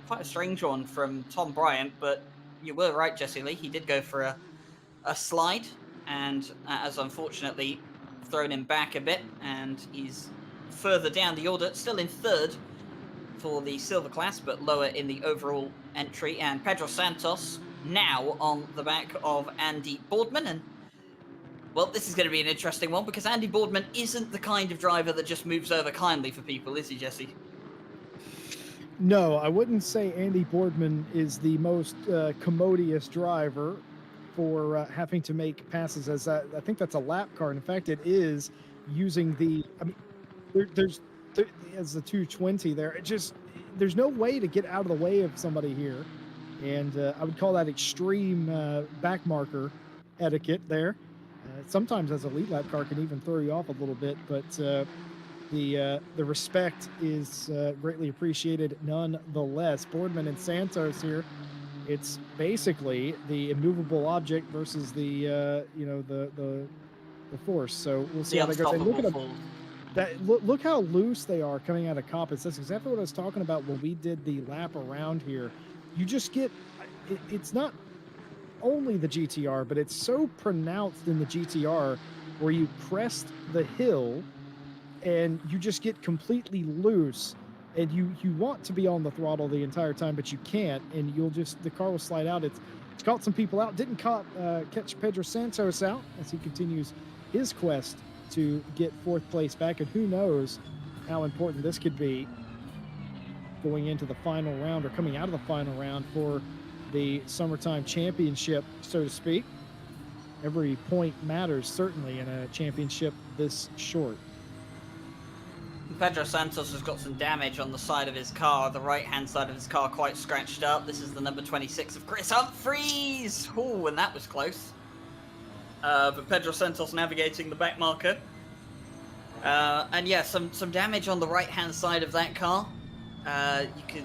quite a strange one from Tom Bryant, but you were right, Jesse Lee. He did go for a slide, and that has unfortunately thrown him back a bit, and he's further down the order, still in third for the silver class, but lower in the overall entry. And Pedro Santos now on the back of Andy Boardman. And, well, this is going to be an interesting one, because Andy Boardman isn't the kind of driver that just moves over kindly for people, is he, Jesse? No, I wouldn't say Andy Boardman is the most commodious driver for having to make passes. As I think that's a lap car. In fact, it is using the. I mean, there's as the 220 there. It just, there's no way to get out of the way of somebody here, and I would call that extreme back marker etiquette there. Sometimes as a lead lap car can even throw you off a little bit, but the respect is greatly appreciated nonetheless. Boardman and Santos here. It's basically the immovable object versus the the force. So we'll see how that goes. And look at them. Look how loose they are coming out of Coppins. That's exactly what I was talking about when we did the lap around here. You just get, it's not only the GTR, but it's so pronounced in the GTR where you crest the hill and you just get completely loose, and you want to be on the throttle the entire time, but you can't, and the car will slide out. It's caught some people out. Didn't catch Pedro Santos out as he continues his quest to get fourth place back, and who knows how important this could be going into the final round, or coming out of the final round for the summertime championship, so to speak. Every point matters, certainly, in a championship this short. Pedro Santos has got some damage on the side of his car, the right-hand side of his car quite scratched up. This is the number 26 of Chris Humphries. Oh, and that was close. But Pedro Santos navigating the back marker. And yeah, some damage on the right-hand side of that car. You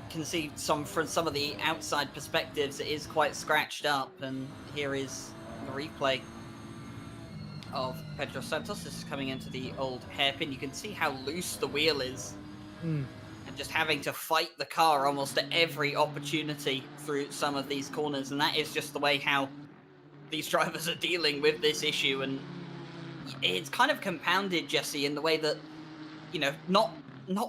can see from some of the outside perspectives, it is quite scratched up. And here is the replay of Pedro Santos. This is coming into the old hairpin. You can see how loose the wheel is. And just having to fight the car almost at every opportunity through some of these corners. And that is just the way how these drivers are dealing with this issue. And it's kind of compounded, Jesse, in the way that, not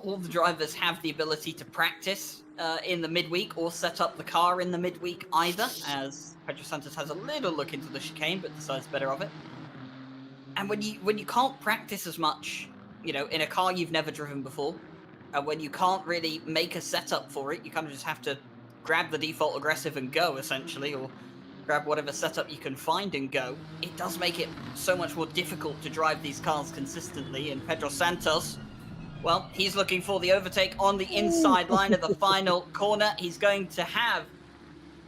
all the drivers have the ability to practice in the midweek or set up the car in the midweek either, as Pedro Santos has a little look into the chicane but decides better of it. And when you can't practice as much, in a car you've never driven before, and when you can't really make a setup for it, you kind of just have to grab the default aggressive and go, essentially, or grab whatever setup you can find and go. It does make it so much more difficult to drive these cars consistently. And Pedro Santos, well, he's looking for the overtake on the inside line of the final corner. He's going to have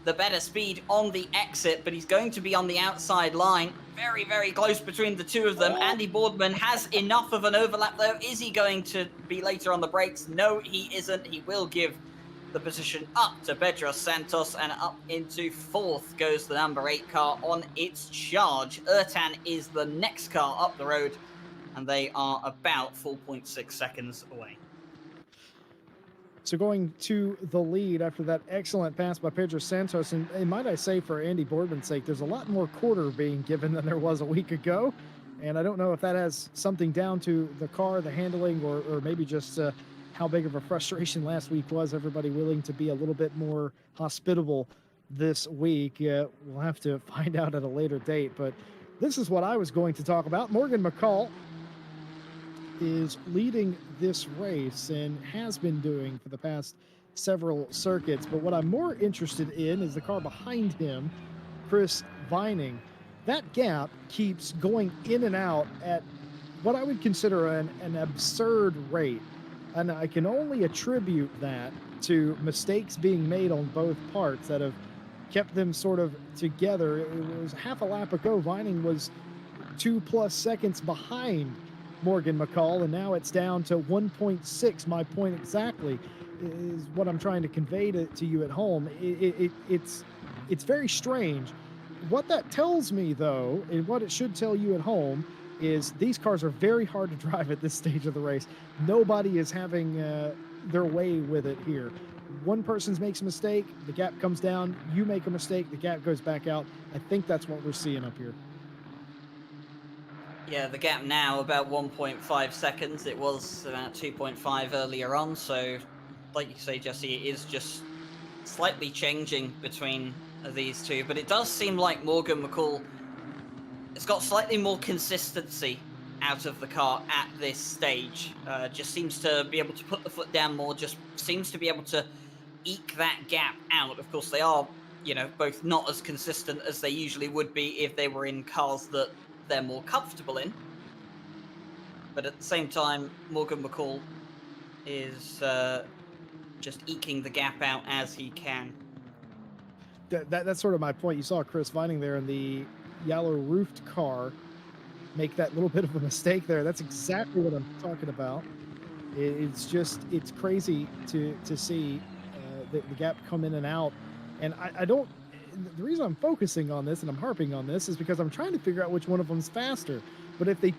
the better speed on the exit, but he's going to be on the outside line. Very, very close between the two of them. Andy Boardman has enough of an overlap, though. Is he going to be later on the brakes? No, he isn't. He will give the position up to Pedro Santos, and up into 4th goes the number 8 car on its charge. Ertan is the next car up the road, and they are about 4.6 seconds away. So going to the lead after that excellent pass by Pedro Santos, and might I say, for Andy Boardman's sake, there's a lot more quarter being given than there was a week ago. And I don't know if that has something down to the car, the handling, or maybe just how big of a frustration last week was. Everybody willing to be a little bit more hospitable this week. We'll have to find out at a later date. But this is what I was going to talk about. Morgan McCall is leading this race and has been doing for the past several circuits. But what I'm more interested in is the car behind him, Chris Vining. That gap keeps going in and out at what I would consider an absurd rate. And I can only attribute that to mistakes being made on both parts that have kept them sort of together. It was half a lap ago, Vining was 2+ seconds behind Morgan McCall, and now it's down to 1.6. My point exactly is what I'm trying to convey to you at home. It's very strange. What that tells me, though, and what it should tell you at home, is these cars are very hard to drive at this stage of the race. Nobody is having their way with it here. One person makes a mistake, the gap comes down. You make a mistake, the gap goes back out. I think that's what we're seeing up here. Yeah, the gap now about 1.5 seconds. It was about 2.5 earlier on. So, like you say, Jesse, it is just slightly changing between these two. But it does seem like Morgan McCall has got slightly more consistency out of the car at this stage. Just seems to be able to put the foot down more, just seems to be able to eke that gap out. Of course, they are, both not as consistent as they usually would be if they were in cars that they're more comfortable in. But at the same time, Morgan McCall is just eking the gap out as he can. That's sort of my point. You saw Chris Vining there in the yellow roofed car make that little bit of a mistake there. That's exactly what I'm talking about. It's crazy to see the gap come in and out. And I don't, the reason I'm focusing on this and I'm harping on this is because I'm trying to figure out which one of them's faster. But if they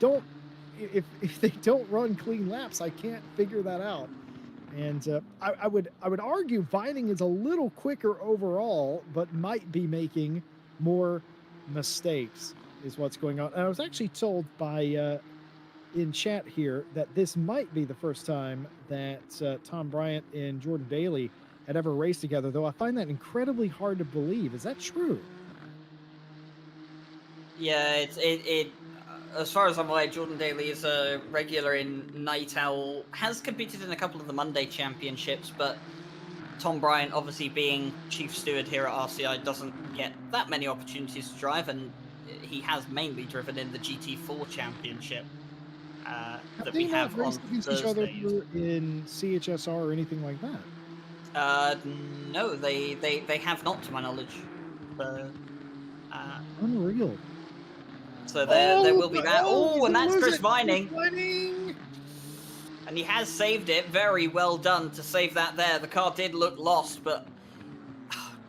don't run clean laps, I can't figure that out. And I would argue Vining is a little quicker overall, but might be making more mistakes is what's going on. And I was actually told by in chat here that this might be the first time that Tom Bryant and Jordan Daly had ever raced together, though I find that incredibly hard to believe. Is that true? Yeah, it as far as I'm aware, Jordan Daly is a regular in Night Owl, has competed in a couple of the Monday championships, but Tom Bryant, obviously being chief steward here at RCI, doesn't get that many opportunities to drive, and he has mainly driven in the GT4 championship that we have on Thursdays. Each other in CHSR or anything like that? No, they have not, to my knowledge. Unreal. So there will be that. Oh, and that's Chris Vining. And he has saved it. Very well done to save that there. The car did look lost, but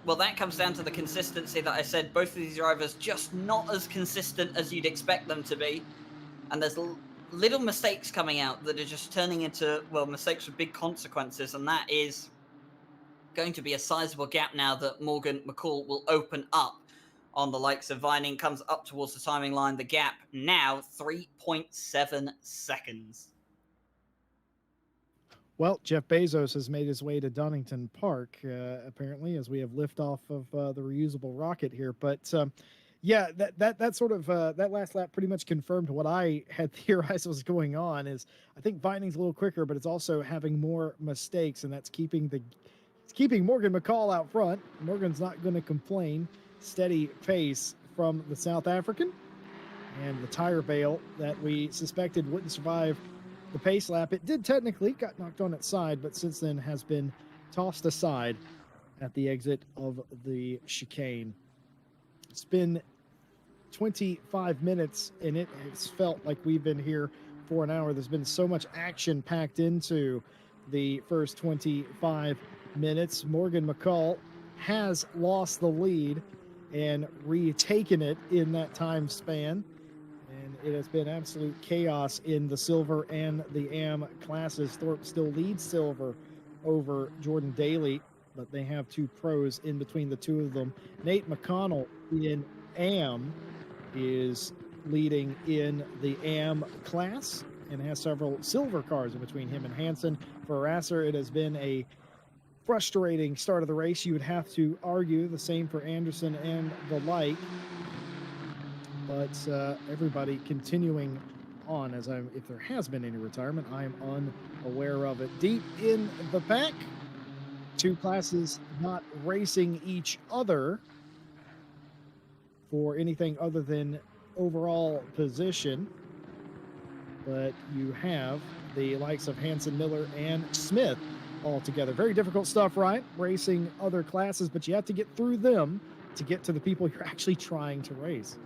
well, that comes down to the consistency that I said. Both of these drivers just not as consistent as you'd expect them to be. And there's little mistakes coming out that are just turning into, well, mistakes with big consequences. And that is going to be a sizable gap now that Morgan McCall will open up on the likes of Vining. Comes up towards the timing line. The gap now 3.7 seconds. Well, Jeff Bezos has made his way to Donington Park, apparently, as we have liftoff of the reusable rocket here. But yeah, that sort of that last lap pretty much confirmed what I had theorized was going on. Is I think Vining's a little quicker, but it's also having more mistakes, and that's keeping Morgan McCall out front. Morgan's not going to complain. Steady pace from the South African, and the tire bale that we suspected wouldn't survive the pace lap. It did technically, got knocked on its side, but since then has been tossed aside at the exit of the chicane. It's been 25 minutes, and it's felt like we've been here for an hour. There's been so much action packed into the first 25 minutes, Morgan McCall has lost the lead and retaken it in that time span. And it has been absolute chaos in the silver and the AM classes. Thorpe still leads silver over Jordan Daly, but they have two pros in between the two of them. Nate McConnell in AM is leading in the AM class and has several silver cars in between him and Hansen. For Rasser, it has been a frustrating start of the race. You would have to argue the same for Anderson and the like, but everybody continuing on. If there has been any retirement, I am unaware of it. Deep in the pack, two classes not racing each other for anything other than overall position, but you have the likes of Hansen, Miller, and Smith all together. Very difficult stuff, right? Racing other classes, but you have to get through them to get to the people you're actually trying to race.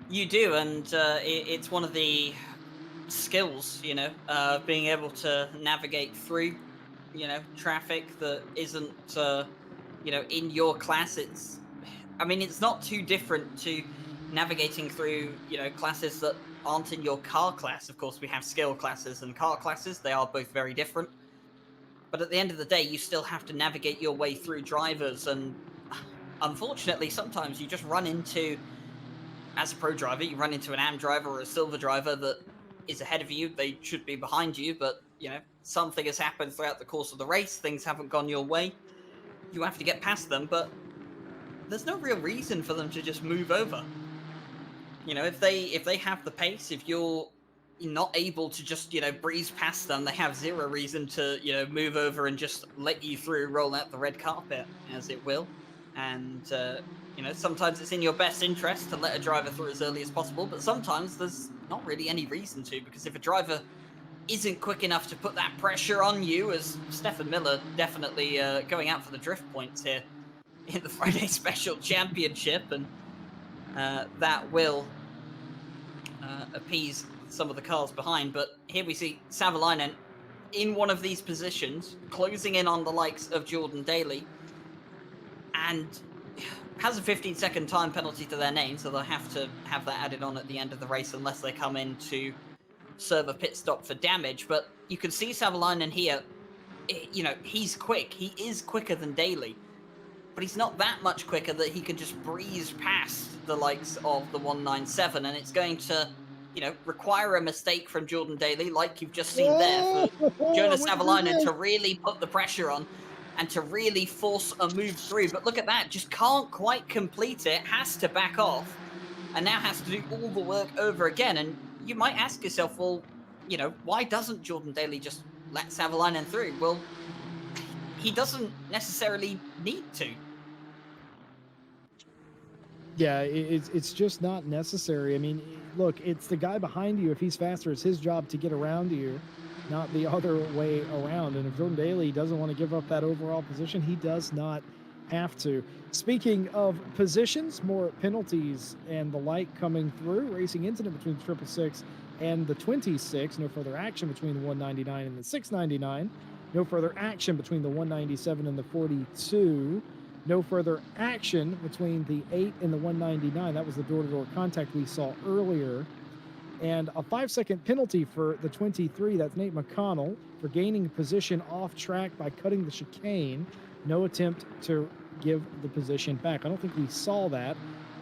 You do, and it's one of the skills, being able to navigate through, traffic that isn't, in your class. It's not too different to navigating through, classes that aren't in your car class. Of course, we have skill classes and car classes. They are both very different. But at the end of the day, you still have to navigate your way through drivers. And unfortunately, sometimes you just run into, as a pro driver, you run into an AM driver or a silver driver that is ahead of you. They should be behind you, but, something has happened throughout the course of the race. Things haven't gone your way. You have to get past them, but there's no real reason for them to just move over. If they have the pace, if you're not able to just, breeze past them, they have zero reason to, move over and just let you through, roll out the red carpet, as it will. And, sometimes it's in your best interest to let a driver through as early as possible, but sometimes there's not really any reason to, because if a driver isn't quick enough to put that pressure on you, as Stefan Miller definitely going out for the drift points here in the Friday Special Championship, and that will appease some of the cars behind. But here we see Savalainen in one of these positions, closing in on the likes of Jordan Daly, and has a 15-second time penalty to their name, so they'll have to have that added on at the end of the race unless they come in to serve a pit stop for damage. But you can see Savalainen here, he's quick. He is quicker than Daly, but he's not that much quicker that he can just breeze past the likes of the 197, and it's going to, require a mistake from Jordan Daly, like you've just seen there, for Jonas Savalainen to really put the pressure on and to really force a move through. But look at that, just can't quite complete it, has to back off, and now has to do all the work over again. And you might ask yourself, well, why doesn't Jordan Daly just let Savalainen through? Well, he doesn't necessarily need to. Yeah, it's just not necessary. I mean, look, it's the guy behind you. If he's faster, it's his job to get around you, not the other way around. And if Jordan Daly doesn't want to give up that overall position, he does not have to. Speaking of positions, more penalties and the like coming through. Racing incident between the 666 and the 26. No further action between the 199 and the 699. No further action between the 197 and the 42. No further action between the 8 and the 199. That was the door-to-door contact we saw earlier. And a 5-second penalty for the 23. That's Nate McConnell for gaining position off track by cutting the chicane. No attempt to give the position back. I don't think we saw that,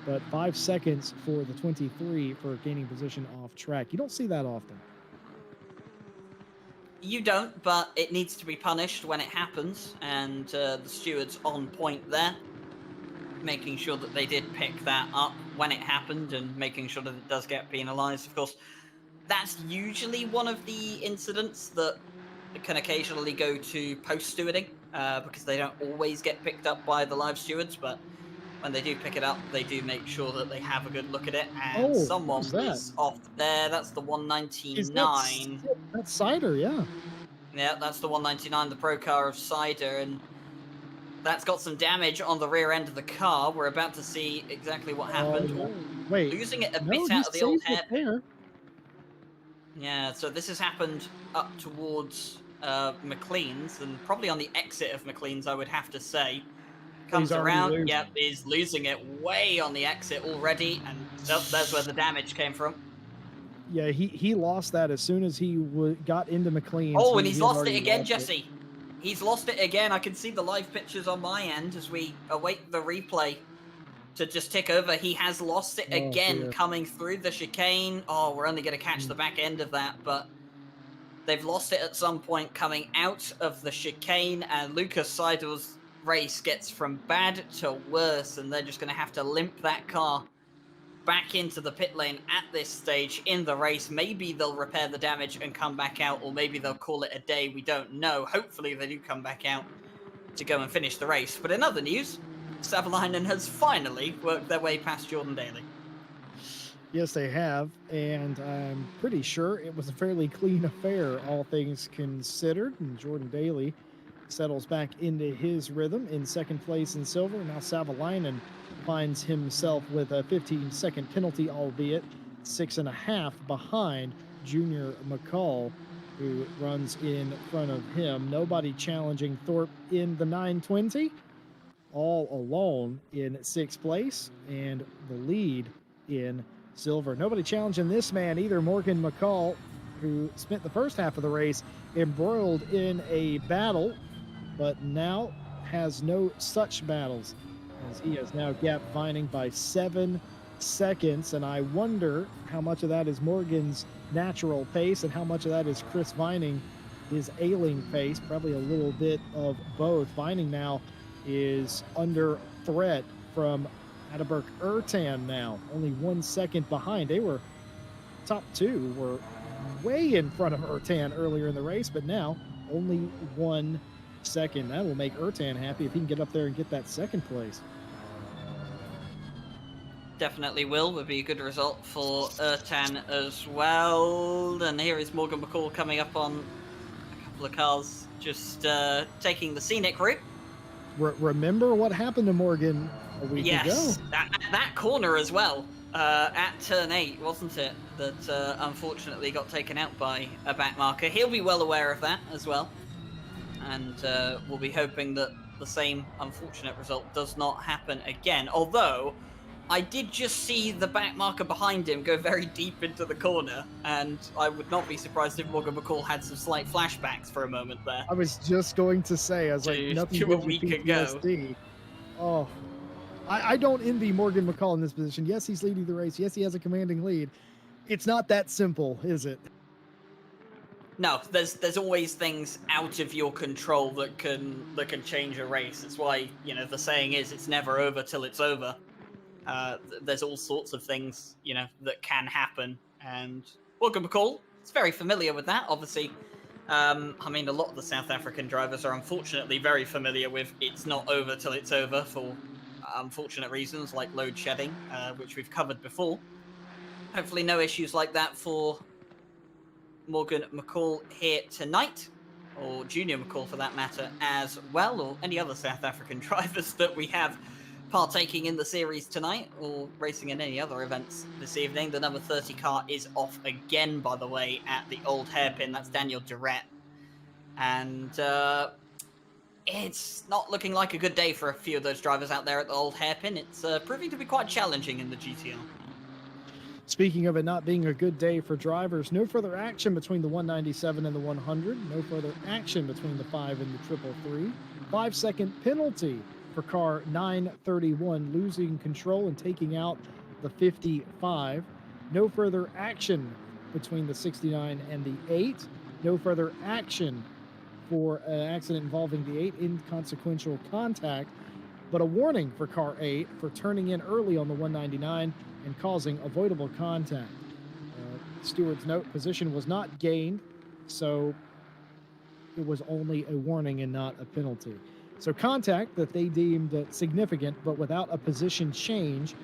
but 5 seconds for the 23 for gaining position off track. You don't see that often. You don't, but it needs to be punished when it happens, and the steward's on point there, making sure that they did pick that up when it happened and making sure that it does get penalised. Of course, that's usually one of the incidents that can occasionally go to post-stewarding, because they don't always get picked up by the live stewards, but when they do pick it up, they do make sure that they have a good look at it. And someone was off there. That's the 199. That's Cider, yeah. Yeah, that's the 199, the pro car of Cider, and that's got some damage on the rear end of the car. We're about to see exactly what happened. Wait, losing it a bit out of the old hair. There. Yeah, so this has happened up towards McLean's, and probably on the exit of McLean's, I would have to say. He's Comes already around, yep, losing. he's losing it way on the exit already, and oh, there's where the damage came from. Yeah, he lost that as soon as he got into McLean's. Oh, and He he's had lost it already again, lost it. Jesse. He's lost it again. I can see the live pictures on my end as we await the replay to just tick over. He has lost it Oh, again, dear. coming through the chicane. Oh, we're only going to catch the back end of that, but they've lost it at some point coming out of the chicane, and Lucas Seidel's race gets from bad to worse, and they're just going to have to limp that car back into the pit lane at this stage in the race. Maybe they'll repair the damage and come back out, or maybe they'll call it a day. We don't know. Hopefully they do come back out to go and finish the race. But in other news, Savalainen has finally worked their way past Jordan Daly. Yes, they have, and I'm pretty sure it was a fairly clean affair, all things considered. And Jordan Daly settles back into his rhythm in second place in silver. Now Savalainen finds himself with a 15-second penalty, albeit 6.5 behind Junior McCall, who runs in front of him. Nobody challenging Thorpe in the 920, all alone in sixth place, and the lead in silver. Nobody challenging this man either. Morgan McCall, who spent the first half of the race embroiled in a battle, but now has no such battles, as he is now gap vining by 7 seconds. And I wonder how much of that is Morgan's natural pace and how much of that is Chris Vining, his ailing pace. Probably a little bit of both. Vining now is under threat from Ataberk Ertan now, only 1 second behind. They were top two, were way in front of Ertan earlier in the race, but now only 1 second. That will make Ertan happy if he can get up there and get that second place. Definitely would be a good result for Ertan as well. And here is Morgan McCall coming up on a couple of cars, just taking the scenic route. Remember what happened to Morgan a week ago? Yes, that corner as well, at turn 8, wasn't it? That unfortunately got taken out by a back marker. He'll be well aware of that as well. And we'll be hoping that the same unfortunate result does not happen again. Although, I did just see the back marker behind him go very deep into the corner, and I would not be surprised if Morgan McCall had some slight flashbacks for a moment there. I was just going to say, I was like, nothing to a gives you week ago. PTSD. Oh, I don't envy Morgan McCall in this position. Yes, he's leading the race. Yes, he has a commanding lead. It's not that simple, is it? No, there's always things out of your control that can change a race. It's why, you know, the saying is it's never over till it's over. There's all sorts of things, you know, that can happen, and Morgan McCall is very familiar with that, obviously. I mean, a lot of the South African drivers are unfortunately very familiar with it's not over till it's over for unfortunate reasons like load shedding, which we've covered before. Hopefully no issues like that for Morgan McCall here tonight, or Junior McCall for that matter as well, or any other South African drivers that we have partaking in the series tonight, or racing in any other events this evening. The number 30 car is off again, by the way, at the old hairpin. That's Daniel Durrett. And it's not looking like a good day for a few of those drivers out there at the old hairpin. It's proving to be quite challenging in the GTR. Speaking of it not being a good day for drivers, no further action between the 197 and the 100. No further action between the 5 and the 333. 5-second penalty for car 931, losing control and taking out the 55. No further action between the 69 and the 8. No further action for an accident involving the 8, inconsequential contact, but a warning for car 8 for turning in early on the 199 and causing avoidable contact. Stewart's note, position was not gained, so it was only a warning and not a penalty. So contact that they deemed significant, but without a position change,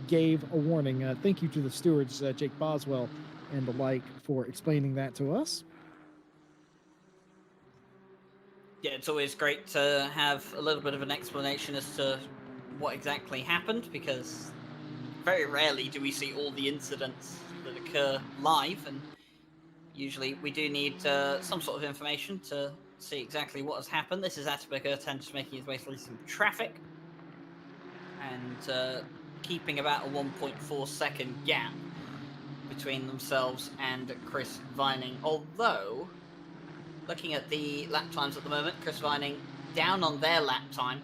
gave a warning. Thank you to the stewards, Jake Boswell and the like, for explaining that to us. Yeah, it's always great to have a little bit of an explanation as to what exactly happened, because very rarely do we see all the incidents that occur live, and Usually we do need some sort of information to see exactly what has happened. This is Atterberg just making his way through some traffic and keeping about a 1.4-second gap between themselves and Chris Vining. Although, looking at the lap times at the moment, Chris Vining down on their lap time,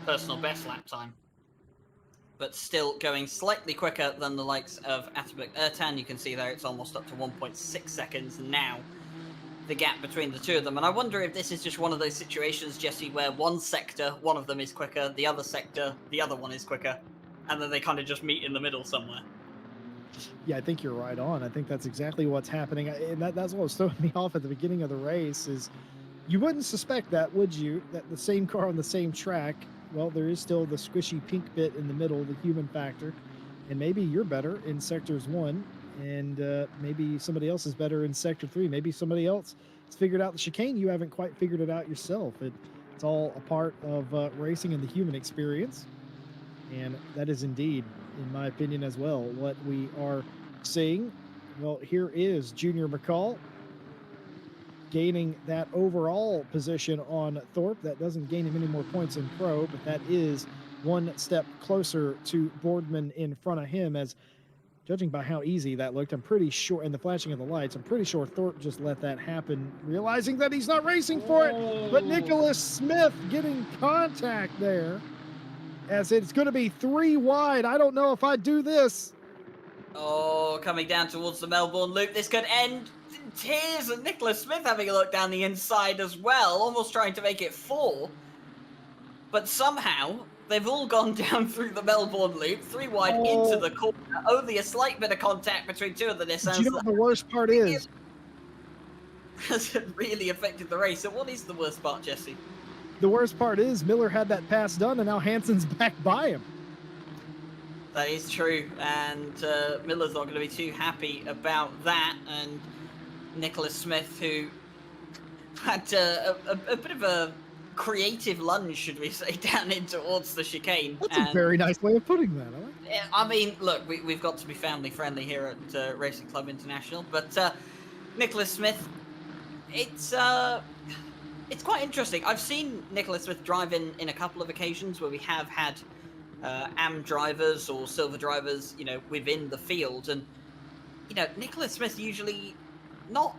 personal best lap time, but still going slightly quicker than the likes of Atterberg Ertan. You can see there it's almost up to 1.6 seconds now, the gap between the two of them. And I wonder if this is just one of those situations, Jesse, where one sector, one of them is quicker, the other sector, the other one is quicker, and then they kind of just meet in the middle somewhere. Yeah, I think you're right on. I think that's exactly what's happening. And that's what was throwing me off at the beginning of the race is you wouldn't suspect that, would you? That the same car on the same track, well, there is still the squishy pink bit in the middle, the human factor. And maybe you're better in sectors 1, and maybe somebody else is better in sector 3. Maybe somebody else has figured out the chicane. You haven't quite figured it out yourself. It's all a part of racing and the human experience. And that is indeed, in my opinion as well, what we are seeing. Well, here is Junior McCall gaining that overall position on Thorpe. That doesn't gain him any more points in pro, but that is one step closer to Boardman in front of him, as judging by how easy that looked, I'm pretty sure, and the flashing of the lights, I'm pretty sure Thorpe just let that happen, realizing that he's not racing for it. But Nicholas Smith getting contact there, as it's going to be 3 wide. I don't know if I do this. Oh, coming down towards the Melbourne Loop. This could end in tears, and Nicholas Smith having a look down the inside as well, almost trying to make it 4. But somehow, they've all gone down through the Melbourne Loop, 3 wide into the corner. Only a slight bit of contact between two of the Nissans. Do you know what the worst part is? Hasn't really affected the race. So what is the worst part, Jesse? The worst part is Miller had that pass done, and now Hansen's back by him. That is true, and Miller's not going to be too happy about that. And Nicholas Smith, who had a bit of a creative lunge, should we say, down in towards the chicane. That's a very nice way of putting that. I mean, look, we've got to be family friendly here at Racing Club International, but Nicholas Smith, it's quite interesting. I've seen Nicholas Smith drive in a couple of occasions where we have had AM drivers or silver drivers, within the field, and Nicholas Smith usually not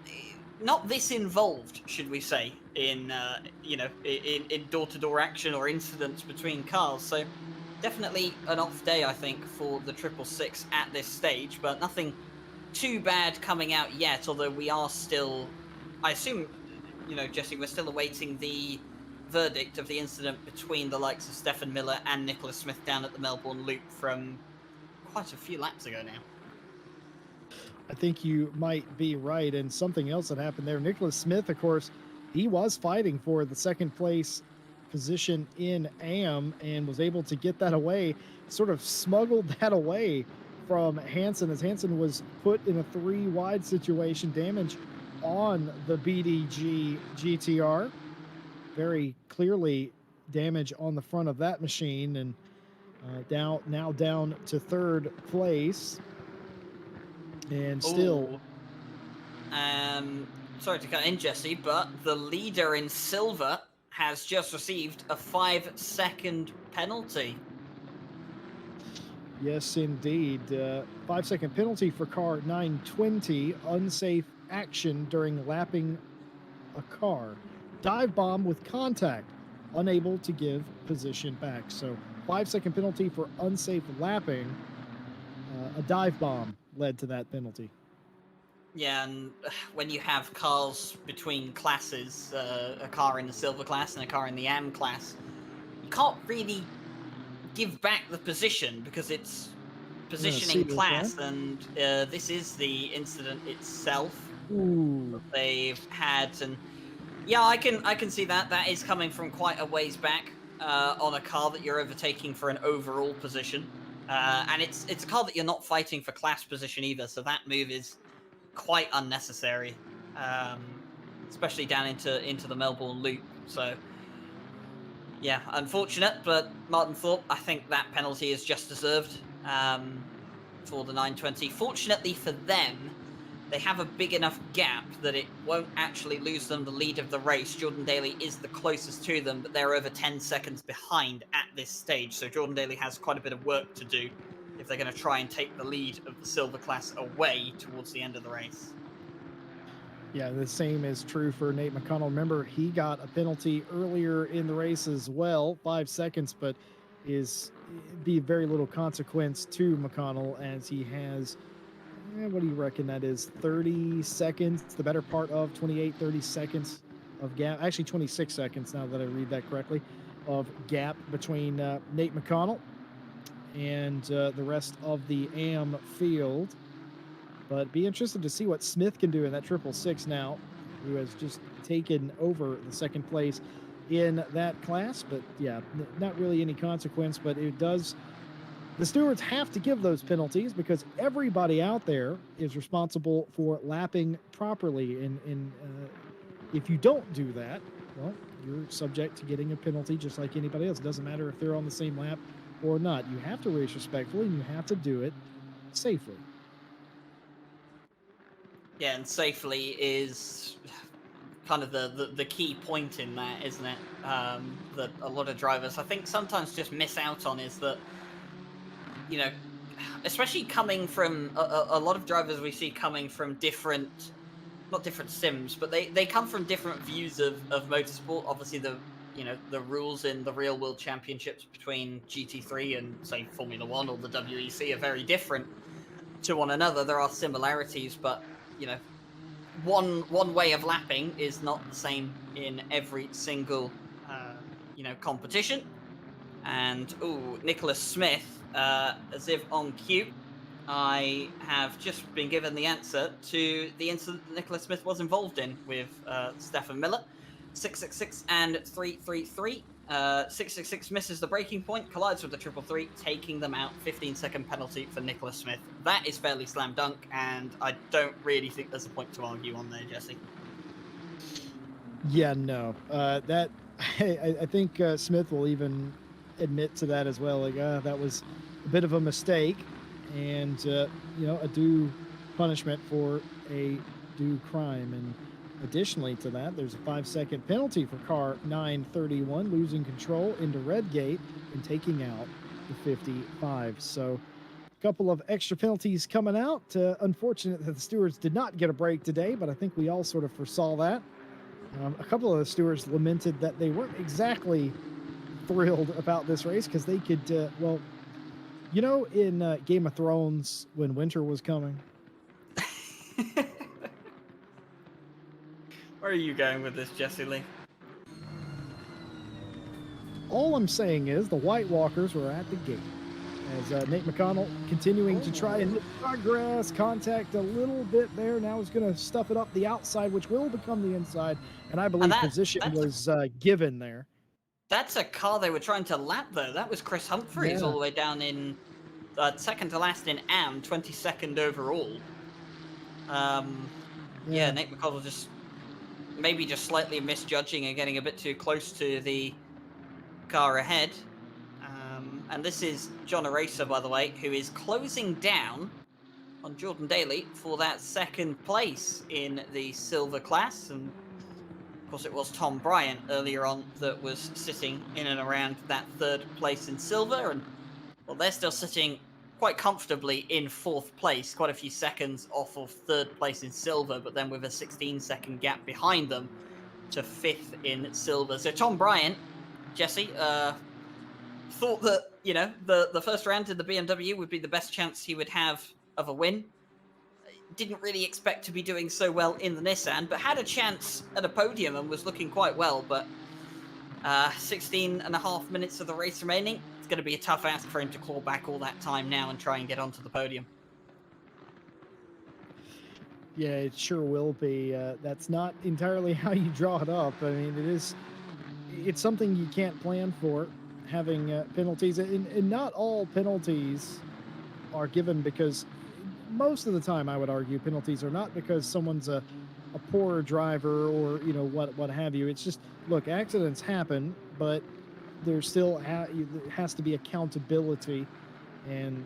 this involved, should we say, in door-to-door action or incidents between cars. So definitely an off day, I think, for the 666 at this stage, but nothing too bad coming out yet. Although we are still, I assume, Jesse, we're still awaiting the verdict of the incident between the likes of Stefan Miller and Nicholas Smith down at the Melbourne Loop from quite a few laps ago now. I think you might be right. And something else that happened there, Nicholas Smith, of course, he was fighting for the second place position in AM and was able to get that away, sort of smuggled that away from Hansen, as Hansen was put in a 3 wide situation, damage on the BDG GTR. Very clearly damage on the front of that machine, and now down to 3rd place. And still, sorry to cut in, Jesse, but the leader in silver has just received a 5-second penalty. Yes, indeed. 5-second penalty for car 920, unsafe action during lapping a car. Dive bomb with contact, unable to give position back. So 5-second penalty for unsafe lapping. A dive bomb led to that penalty. Yeah, and when you have cars between classes, a car in the silver class and a car in the AM class, you can't really give back the position because it's positioning class, and this is the incident itself that they've had. And yeah, I can see that. That is coming from quite a ways back on a car that you're overtaking for an overall position. And it's a car that you're not fighting for class position either, so that move is quite unnecessary, especially down into the Melbourne Loop. So yeah, unfortunate, but Martin Thorpe, I think that penalty is just deserved for the 920. Fortunately for them, they have a big enough gap that it won't actually lose them the lead of the race. Jordan Daly is the closest to them, but they're over 10 seconds behind at this stage. So Jordan Daly has quite a bit of work to do if they're going to try and take the lead of the silver class away towards the end of the race. Yeah, the same is true for Nate McConnell. Remember, he got a penalty earlier in the race as well, 5 seconds, but is be very little consequence to McConnell as he has, what do you reckon that is? 30 seconds, the better part of 28, 30 seconds of gap. Actually, 26 seconds now that I read that correctly, of gap between Nate McConnell and the rest of the AM field. But be interested to see what Smith can do in that 666 now, who has just taken over the second place in that class. But yeah, not really any consequence, but it does. The stewards have to give those penalties because everybody out there is responsible for lapping properly. And if you don't do that, well, you're subject to getting a penalty just like anybody else. It doesn't matter if they're on the same lap or not. You have to race respectfully and you have to do it safely. Yeah, and safely is kind of the key point in that, isn't it? That a lot of drivers, I think, sometimes just miss out on is that, you know, especially coming from a lot of drivers we see coming from different, not different sims, but they come from different views of motorsport. Obviously, the rules in the real world championships between GT3 and say Formula One or the WEC are very different to one another. There are similarities, but one way of lapping is not the same in every single competition. And Nicholas Smith, as if on cue, I have just been given the answer to the incident that Nicholas Smith was involved in with Stefan Miller. 666 and 333. 666 misses the braking point, collides with the 333, taking them out. 15-second penalty for Nicholas Smith. That is fairly slam dunk, and I don't really think there's a point to argue on there, Jesse. Yeah, no. That I think Smith will even admit to that as well. Like, that was a bit of a mistake, and a due punishment for a due crime. And additionally to that, there's a 5-second penalty for car 931, losing control into red gate and taking out the 55. So a couple of extra penalties coming out. Unfortunate that the stewards did not get a break today, but I think we all sort of foresaw that. A couple of the stewards lamented that they weren't exactly thrilled about this race because they could, in Game of Thrones when winter was coming. Where are you going with this, Jesse Lee? All I'm saying is the White Walkers were at the gate as Nate McConnell continuing to try and make progress, contact a little bit there. Now he's going to stuff it up the outside, which will become the inside. And I believe position was given there. That's a car they were trying to lap, though. That was Chris Humphreys all the way down in second to last in AM, 22nd overall. Nate McConnell just slightly misjudging and getting a bit too close to the car ahead. And this is John Eraser, by the way, who is closing down on Jordan Daly for that second place in the silver class. And of course, it was Tom Bryant earlier on that was sitting in and around that third place in silver. And, well, they're still sitting quite comfortably in fourth place, quite a few seconds off of third place in silver, but then with a 16-second gap behind them to fifth in silver. So Tom Bryant, Jesse, thought that, the first round in the BMW would be the best chance he would have of a win. Didn't really expect to be doing so well in the Nissan, but had a chance at a podium and was looking quite well. But 16 and a half minutes of the race remaining. It's going to be a tough ask for him to claw back all that time now and try and get onto the podium. Yeah, it sure will be. That's not entirely how you draw it up. I mean, it's something you can't plan for, having penalties. And not all penalties are given because most of the time, I would argue, penalties are not because someone's a poor driver or, what have you. It's just, look, accidents happen, but there still has to be accountability, and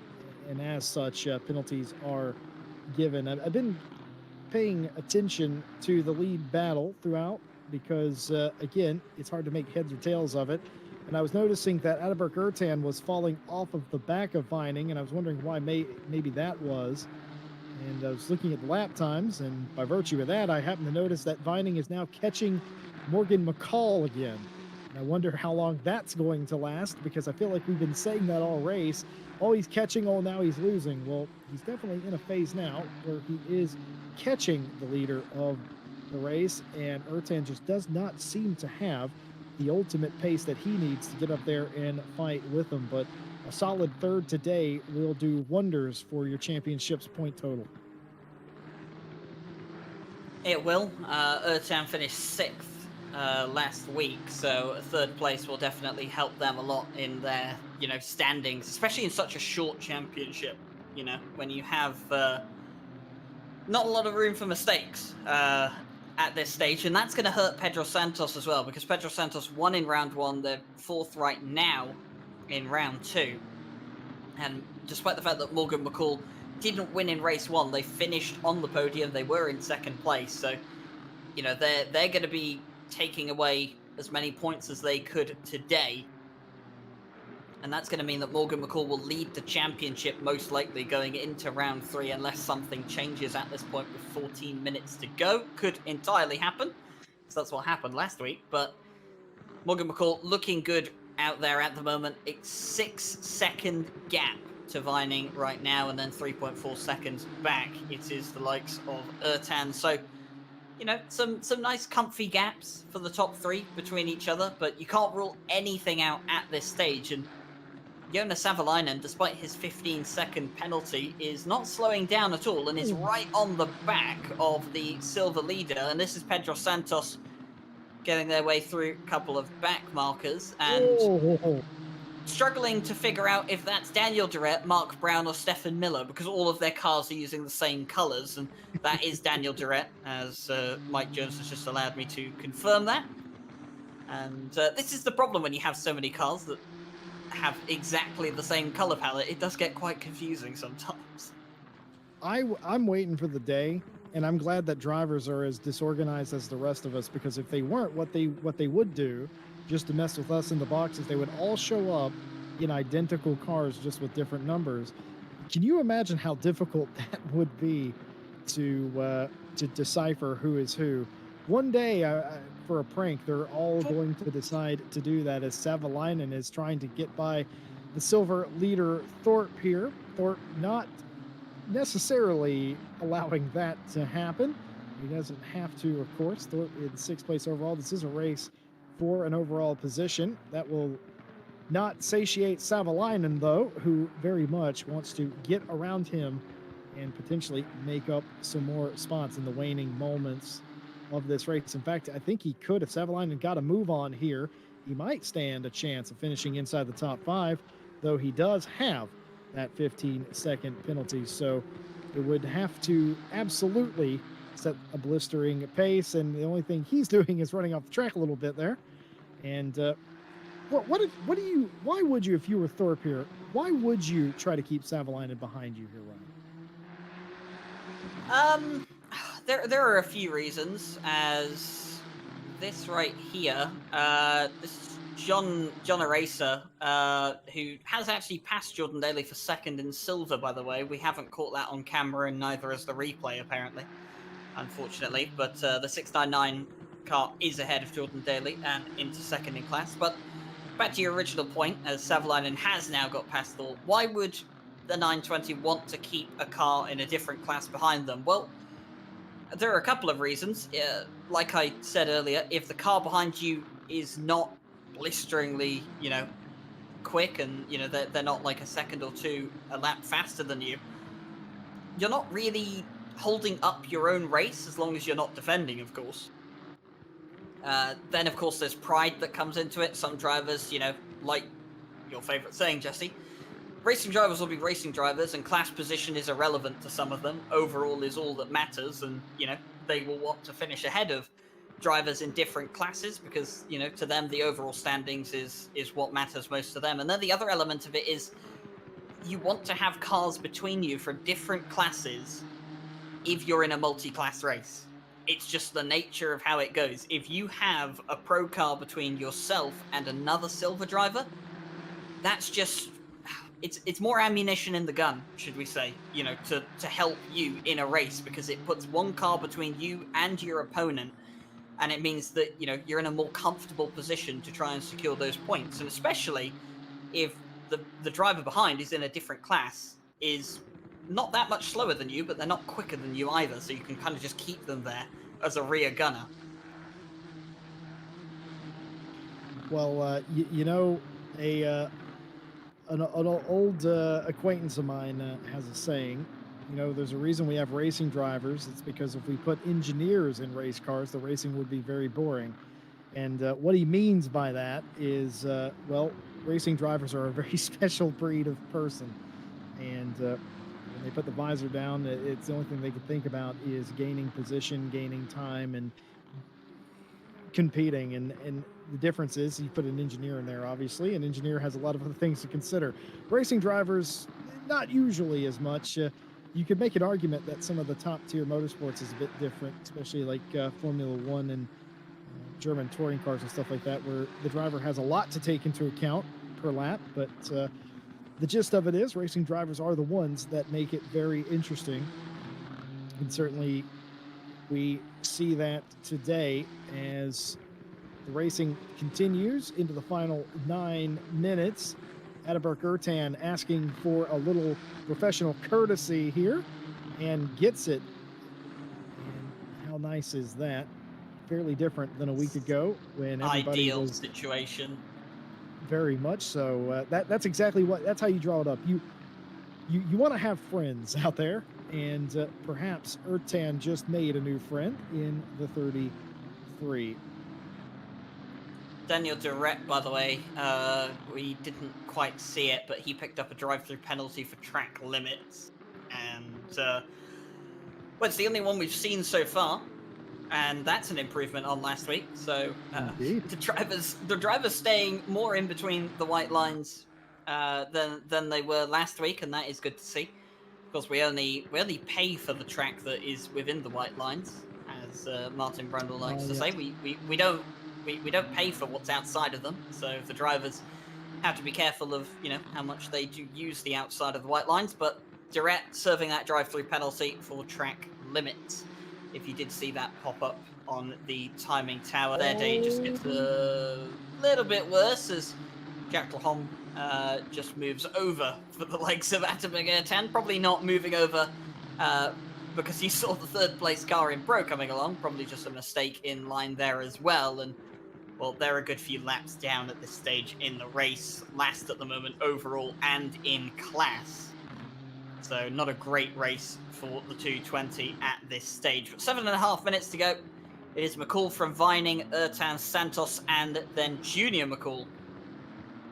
as such, penalties are given. I've been paying attention to the lead battle throughout because, again, it's hard to make heads or tails of it. And I was noticing that Adalbert Ertan was falling off of the back of Vining, and I was wondering why maybe that was. And I was looking at the lap times, and by virtue of that, I happened to notice that Vining is now catching Morgan McCall again. And I wonder how long that's going to last, because I feel like we've been saying that all race. Oh, he's catching, oh, now he's losing. Well, he's definitely in a phase now where he is catching the leader of the race, and Ertan just does not seem to have the ultimate pace that he needs to get up there and fight with him. But a solid third today will do wonders for your championship's point total. It will. Ertan finished 6th last week, so a 3rd place will definitely help them a lot in their, standings, especially in such a short championship. When you have not a lot of room for mistakes at this stage, and that's going to hurt Pedro Santos as well, because Pedro Santos won in round 1, they're 4th right now in round 2, and despite the fact that Morgan McCall didn't win in race 1, they finished on the podium, they were in 2nd place, so they're going to be taking away as many points as they could today, and that's going to mean that Morgan McCall will lead the championship most likely going into round 3 unless something changes at this point with 14 minutes to go. Could entirely happen, because that's what happened last week, but Morgan McCall looking good out there at the moment. It's 6-second gap to Vining right now, and then 3.4 seconds back. It is the likes of Ertan. So, some nice comfy gaps for the top 3 between each other, but you can't rule anything out at this stage. And Jonas Savalainen, despite his 15-second penalty, is not slowing down at all and is right on the back of the silver leader. And this is Pedro Santos getting their way through a couple of back markers and struggling to figure out if that's Daniel Durrett, Mark Brown, or Stefan Miller, because all of their cars are using the same colours, and that is Daniel Durrett, as Mike Jones has just allowed me to confirm that. And this is the problem when you have so many cars that have exactly the same colour palette. It does get quite confusing sometimes. I'm waiting for the day, and I'm glad that drivers are as disorganized as the rest of us, because if they weren't, what they would do just to mess with us in the boxes, they would all show up in identical cars just with different numbers. Can you imagine how difficult that would be to decipher who is who? One day, for a prank, they're all going to decide to do that, as Savalainen is trying to get by the silver leader Thorpe here. Thorpe not necessarily allowing that to happen. He doesn't have to, of course. Thorpe in 6th place overall. This is a race for an overall position. That will not satiate Savalainen, though, who very much wants to get around him and potentially make up some more spots in the waning moments of this race. In fact, I think he could, if Savalainen got a move on here, he might stand a chance of finishing inside the top 5, though he does have that 15-second penalty. So it would have to absolutely set a blistering pace, and the only thing he's doing is running off the track a little bit there. And why would you, if you were Thorpe here, why would you try to keep Savalainen behind you here, Ryan? There are a few reasons, as this right here, this is John Eraser, who has actually passed Jordan Daly for 2nd in silver, by the way. We haven't caught that on camera, and neither has the replay, apparently, unfortunately. But the 699 car is ahead of Jordan Daly and into 2nd in class. But back to your original point, as Savalainen has now got past Thorpe, why would the 920 want to keep a car in a different class behind them? Well, there are a couple of reasons. Like I said earlier, if the car behind you is not blisteringly, quick, and they're not like a second or two a lap faster than you, you're not really holding up your own race, as long as you're not defending, of course. Then, of course, there's pride that comes into it. Some drivers, like your favorite saying, Jesse, racing drivers will be racing drivers, and class position is irrelevant to some of them. Overall is all that matters, and, they will want to finish ahead of drivers in different classes, because, to them, the overall standings is what matters most to them. And then the other element of it is you want to have cars between you from different classes if you're in a multi-class race. It's just the nature of how it goes. If you have a pro car between yourself and another silver driver, that's just it's more ammunition in the gun, should we say, to help you in a race, because it puts one car between you and your opponent, and it means that you're in a more comfortable position to try and secure those points. And especially if the driver behind is in a different class, is not that much slower than you, but they're not quicker than you either, so you can kind of just keep them there as a rear gunner. Well, an old acquaintance of mine has a saying. There's a reason we have racing drivers. It's because if we put engineers in race cars, the racing would be very boring. And what he means by that is, well, racing drivers are a very special breed of person. And when they put the visor down, it's the only thing they can think about is gaining position, gaining time, and competing. And the difference is you put an engineer in there. Obviously an engineer has a lot of other things to consider. Racing drivers, not usually as much. You could make an argument that some of the top tier motorsports is a bit different, especially like Formula One and German touring cars and stuff like that, where the driver has a lot to take into account per lap. But the gist of it is racing drivers are the ones that make it very interesting. And certainly we see that today as the racing continues into the final 9 minutes. Adalbert Ertan asking for a little professional courtesy here and gets it. And how nice is that? Fairly different than a week ago when everybody Ideal was situation. Very much so. That's exactly that's how you draw it up. You want to have friends out there, and perhaps Ertan just made a new friend in the 33. Daniel Durrett, by the way, we didn't quite see it, but he picked up a drive-through penalty for track limits, and well, it's the only one we've seen so far, and that's an improvement on last week. So the drivers staying more in between the white lines than they were last week, and that is good to see. Of course, we only pay for the track that is within the white lines, as Martin Brundle likes to say. We don't pay for what's outside of them, so the drivers have to be careful of how much they do use the outside of the white lines. But Durrett serving that drive-through penalty for track limits. If you did see that pop up on the timing tower, their day just gets a little bit worse as Jack Lahom just moves over for the likes of Adalbert Ertan. Probably not moving over because he saw the third place car in Pro coming along. Probably just a mistake in line there as well. And well, they're a good few laps down at this stage in the race. Last at the moment overall and in class. So not a great race for the 220 at this stage. But 7.5 minutes to go. It is McCall from Vining, Ertan, Santos, and then Junior McCall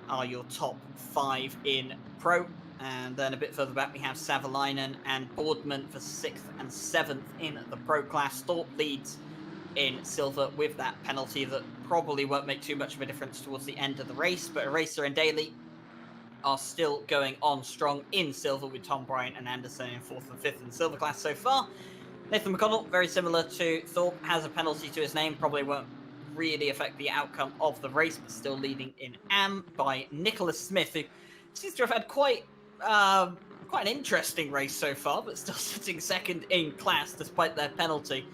are your top 5 in Pro. And then a bit further back, we have Savalainen and Boardman for 6th and 7th in the Pro class. Thorpe leads in silver with that penalty that probably won't make too much of a difference towards the end of the race. But Eraser and Daly are still going on strong in silver, with Tom Bryant and Anderson in 4th and 5th in the silver class so far. Nathan McConnell, very similar to Thorpe, has a penalty to his name. Probably won't really affect the outcome of the race, but still leading in AM by Nicholas Smith, who seems to have had quite an interesting race so far, but still sitting second in class despite their penalty.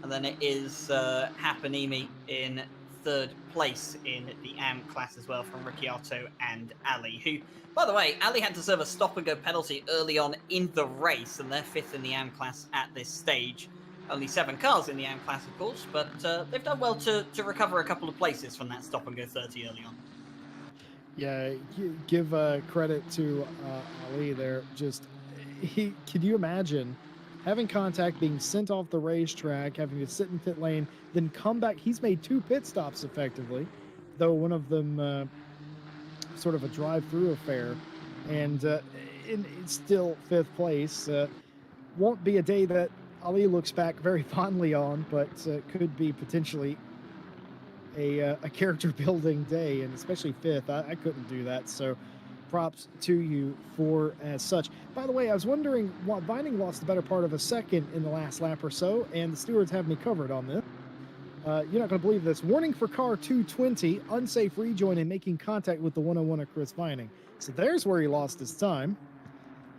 And then it is Hapanimi in 3rd place in the AM class as well, from Ricciardo and Ali, who, by the way, Ali had to serve a stop-and-go penalty early on in the race, and they're 5th in the AM class at this stage. Only 7 cars in the AM class, of course, but they've done well to recover a couple of places from that stop-and-go 30 early on. Yeah, give credit to Ali there. Can you imagine having contact, being sent off the racetrack, having to sit in pit lane, then come back? He's made 2 pit stops effectively, though one of them sort of a drive-through affair, and it's still 5th place. Won't be a day that Ali looks back very fondly on, but could be potentially a character-building day, and especially 5th. I couldn't do that, so props to you for as such. By the way, I was wondering why Vining lost the better part of a second in the last lap or so, and the stewards have me covered on this. You're not going to believe this. Warning for car 220, unsafe rejoin and making contact with the 101 of Chris Vining. So there's where he lost his time.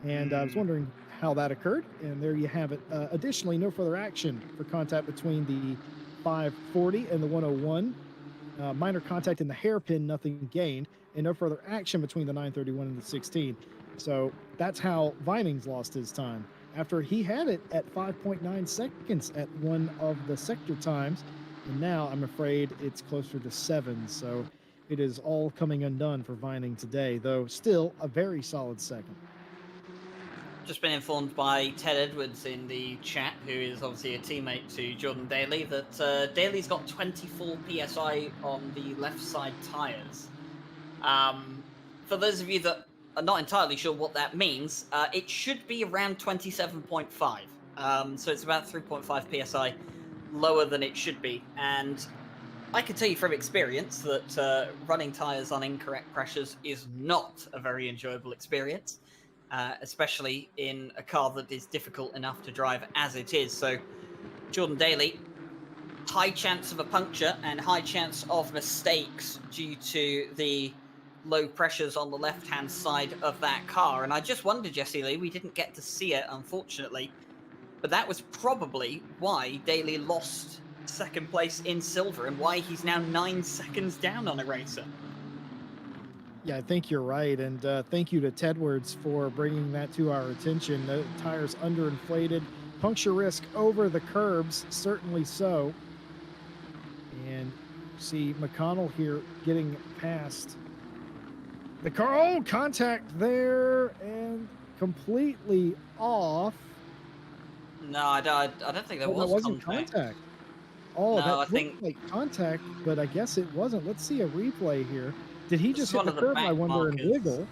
And I was wondering how that occurred. And there you have it. Additionally, no further action for contact between the 540 and the 101. Minor contact in the hairpin, nothing gained. And no further action between the 931 and the 16. So that's how Vining's lost his time. After he had it at 5.9 seconds at one of the sector times. And now I'm afraid it's closer to 7. So it is all coming undone for Vining today, though still a very solid second. Just been informed by Ted Edwards in the chat, who is obviously a teammate to Jordan Daly, that Daly's got 24 psi on the left side tyres. For those of you that are not entirely sure what that means, it should be around 27.5. So it's about 3.5 psi lower than it should be. And I can tell you from experience that running tyres on incorrect pressures is not a very enjoyable experience. Especially in a car that is difficult enough to drive as it is. So Jordan Daly, high chance of a puncture and high chance of mistakes due to the low pressures on the left-hand side of that car. And I just wonder, Jesse Lee, we didn't get to see it, unfortunately, but that was probably why Daly lost second place in silver and why he's now 9 seconds down on a racer. Yeah, I think you're right. And thank you to Tedwards for bringing that to our attention. The tires underinflated, puncture risk over the curbs, certainly so. And see McConnell here getting past the car. Oh, contact there and completely off. No, I don't think there was that wasn't contact. Oh, no, that I think looked like contact, but I guess it wasn't. Let's see a replay here. Did he just hit one the of the curb, back I wonder, and markers. wiggle?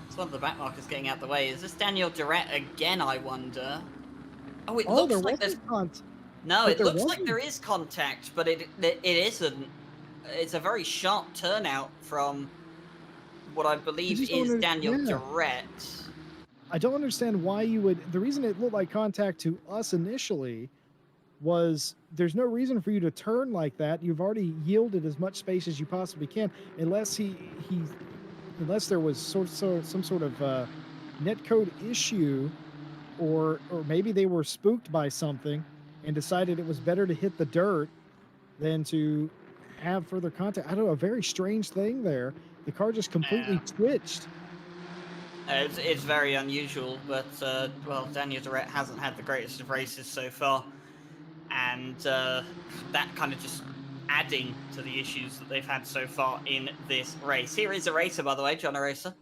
It's one of the back markers getting out the way. Is this Daniel Durrett again, I wonder? Oh, it Oh, looks there like there's... wasn't contact. No, But it there looks like wasn't. there is contact, but it isn't. It's a very sharp turnout from what I believe is Daniel Durrett. I don't understand why you would... The reason it looked like contact to us initially was there's no reason for you to turn like that. You've already yielded as much space as you possibly can, unless unless there was some sort of netcode issue, or maybe they were spooked by something and decided it was better to hit the dirt than to have further contact. I don't know, a very strange thing there. The car just completely twitched. It's very unusual, but well, Daniel Durrett hasn't had the greatest of races so far. And that kind of just adding to the issues that they've had so far in this race. Here is a racer, by the way, John Aracer,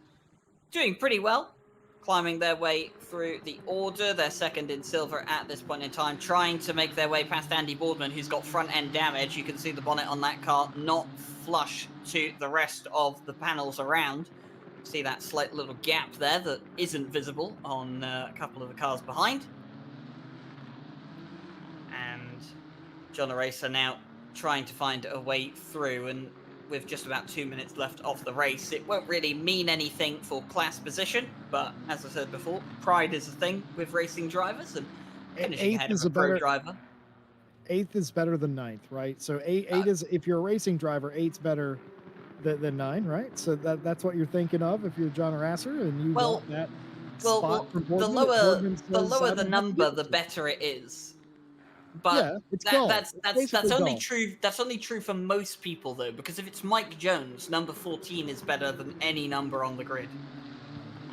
doing pretty well, climbing their way through the order. They're second in silver at this point in time, trying to make their way past Andy Boardman, who's got front-end damage. You can see the bonnet on that car not flush to the rest of the panels around. See that slight little gap there that isn't visible on a couple of the cars behind. And John Aracer now trying to find a way through, and with just about 2 minutes left of the race, it won't really mean anything for class position, but as I said before, pride is a thing with racing drivers, and finishing ahead of a pro driver. 8th is better than 9th, right? So eight is, if you're a racing driver, 8's better than 9, right? So that's what you're thinking of if you're John Aracer and you want that spot for Boardman. The lower the number, the better it is. But yeah, that's only true. That's only true for most people, though, because if it's Mike Jones, number 14 is better than any number on the grid.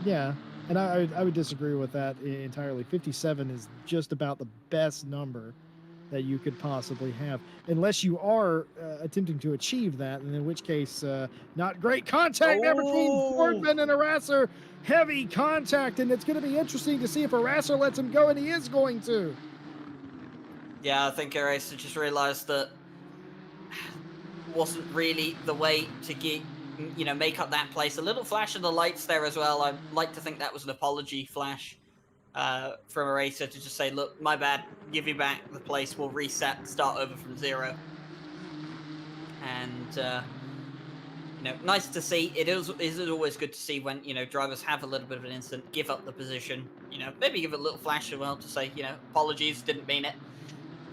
Yeah, and I would disagree with that entirely. 57 is just about the best number that you could possibly have, unless you are attempting to achieve that, and in which case, not great contact there between Boardman and Aracer. Heavy contact, and it's going to be interesting to see if Aracer lets him go, and he is going to. Yeah, I think Aracer just realised that wasn't really the way to get, make up that place. A little flash of the lights there as well. I'd like to think that was an apology flash from Aracer to just say, look, my bad, give you back the place, we'll reset, start over from zero. And nice to see. It is always good to see when, drivers have a little bit of an incident, give up the position, maybe give a little flash as well to say, apologies, didn't mean it.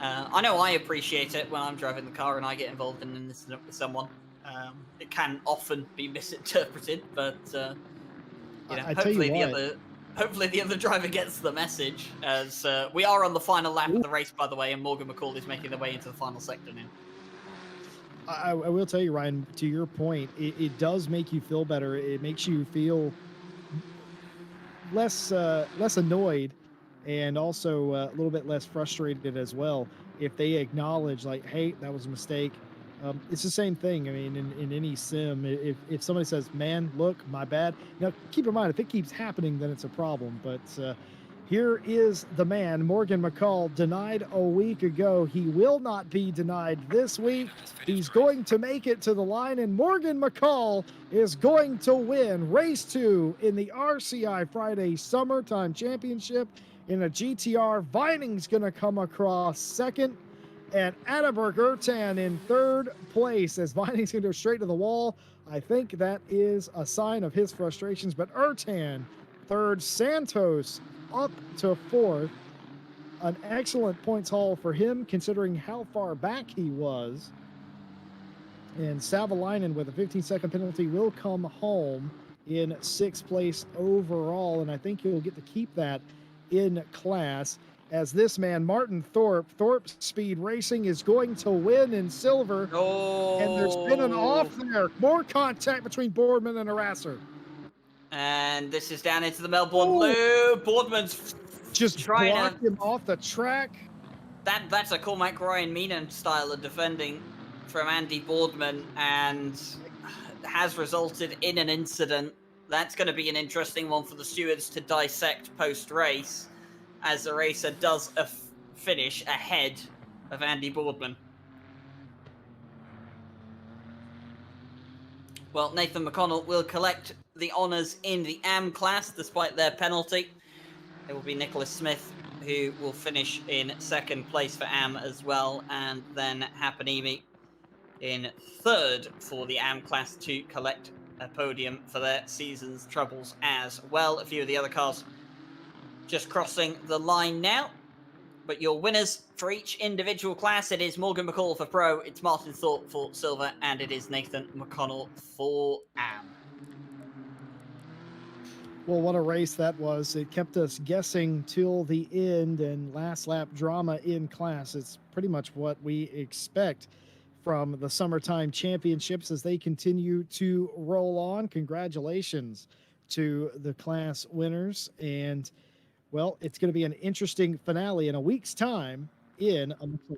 I know I appreciate it when I'm driving the car and I get involved in an incident with someone. It can often be misinterpreted, but I tell you hopefully what, the other driver gets the message. As we are on the final lap ooh, of the race, by the way, and Morgan McCall is making their way into the final sector now. I will tell you, Ryan, to your point, it does make you feel better. It makes you feel less annoyed, and also a little bit less frustrated as well if they acknowledge, like, hey, that was a mistake. It's the same thing. I mean, in any sim, if somebody says, man, look, my bad, keep in mind, if it keeps happening, then it's a problem. But here is the man, Morgan McCall, denied a week ago. He will not be denied this week. He's going to make it to the line, and Morgan McCall is going to win race 2 in the RCI Friday Summertime Championship in a GTR. Vining's going to come across second, and Adalbert Ertan in third place, as Vining's going to go straight to the wall. I think that is a sign of his frustrations, but Ertan third, Santos up to fourth. An excellent points haul for him, considering how far back he was. And Savalainen, with a 15-second penalty, will come home in sixth place overall, and I think he'll get to keep that in class, as this man, Martin Thorpe Speed Racing, is going to win in silver. Oh. And there's been an off there. More contact between Boardman and Harasser. And this is down into the Melbourne loop. Boardman's just trying blocked him off the track. That's a Cormac Ryan Meenan style of defending from Andy Boardman, and has resulted in an incident. That's going to be an interesting one for the stewards to dissect post-race, as the racer does finish ahead of Andy Boardman. Well, Nathan McConnell will collect the honours in the AM class despite their penalty. It will be Nicholas Smith who will finish in second place for AM as well, and then Hapanimi in third for the AM class to collect a podium for their season's troubles as well. A few of the other cars just crossing the line now. But your winners for each individual class, it is Morgan McCall for Pro, it's Martin Thorpe for Silver, and it is Nathan McConnell for AM. Well, what a race that was. It kept us guessing till the end, and last lap drama in class. It's pretty much what we expect from the Summertime Championships as they continue to roll on. Congratulations to the class winners. And, well, it's going to be an interesting finale in a week's time in a McLaren.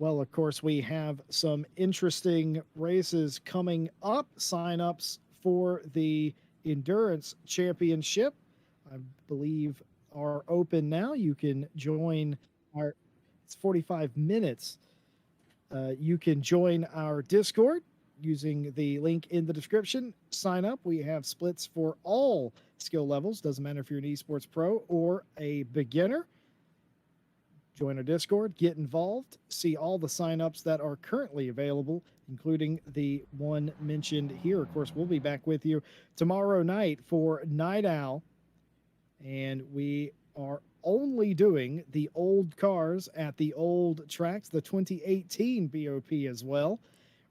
Well, of course, we have some interesting races coming up. Sign-ups for the Endurance Championship, I believe, are open now. You can join our, it's 45 minutes. You can join our Discord using the link in the description. Sign up. We have splits for all skill levels. Doesn't matter if you're an esports pro or a beginner. Join our Discord, get involved, see all the signups that are currently available, including the one mentioned here. Of course, we'll be back with you tomorrow night for Night Owl, and we are only doing the old cars at the old tracks, the 2018 BOP as well.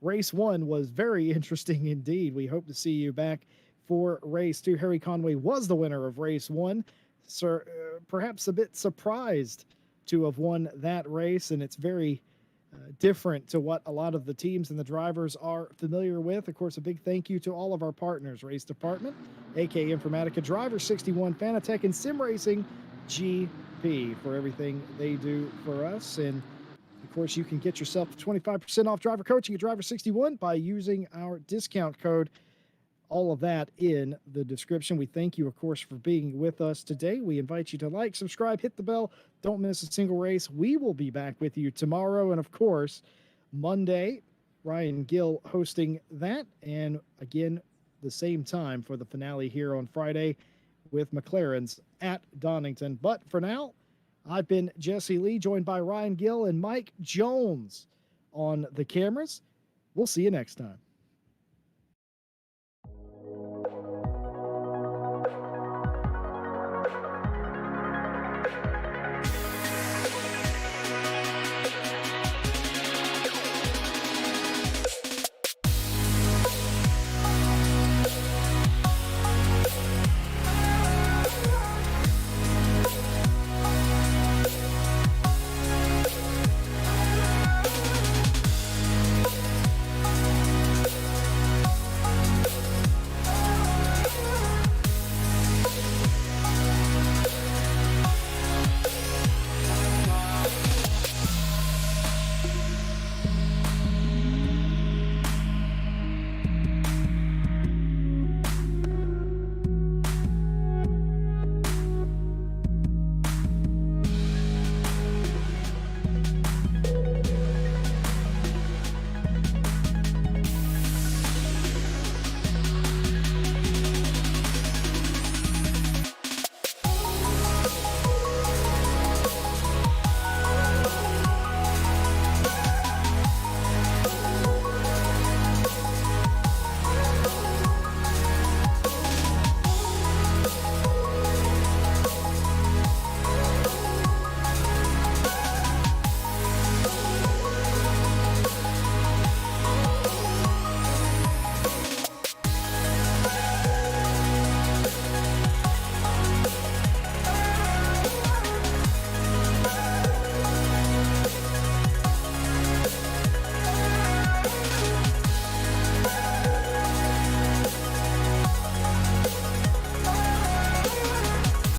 Race 1 was very interesting indeed. We hope to see you back for Race 2. Harry Conway was the winner of Race 1. Sir, perhaps a bit surprised to have won that race, and it's very different to what a lot of the teams and the drivers are familiar with. Of course, a big thank you to all of our partners: Race Department, AK Informatica, Driver 61, Fanatec, and Sim Racing GP for everything they do for us. And of course, you can get yourself 25% off driver coaching at Driver 61 by using our discount code. All of that in the description. We thank you, of course, for being with us today. We invite you to like, subscribe, hit the bell. Don't miss a single race. We will be back with you tomorrow. And, of course, Monday, Ryan Gill hosting that. And, again, the same time for the finale here on Friday. with McLaren's at Donington. But for now, I've been Jesse Lee, joined by Ryan Gill and Mike Jones on the cameras. We'll see you next time.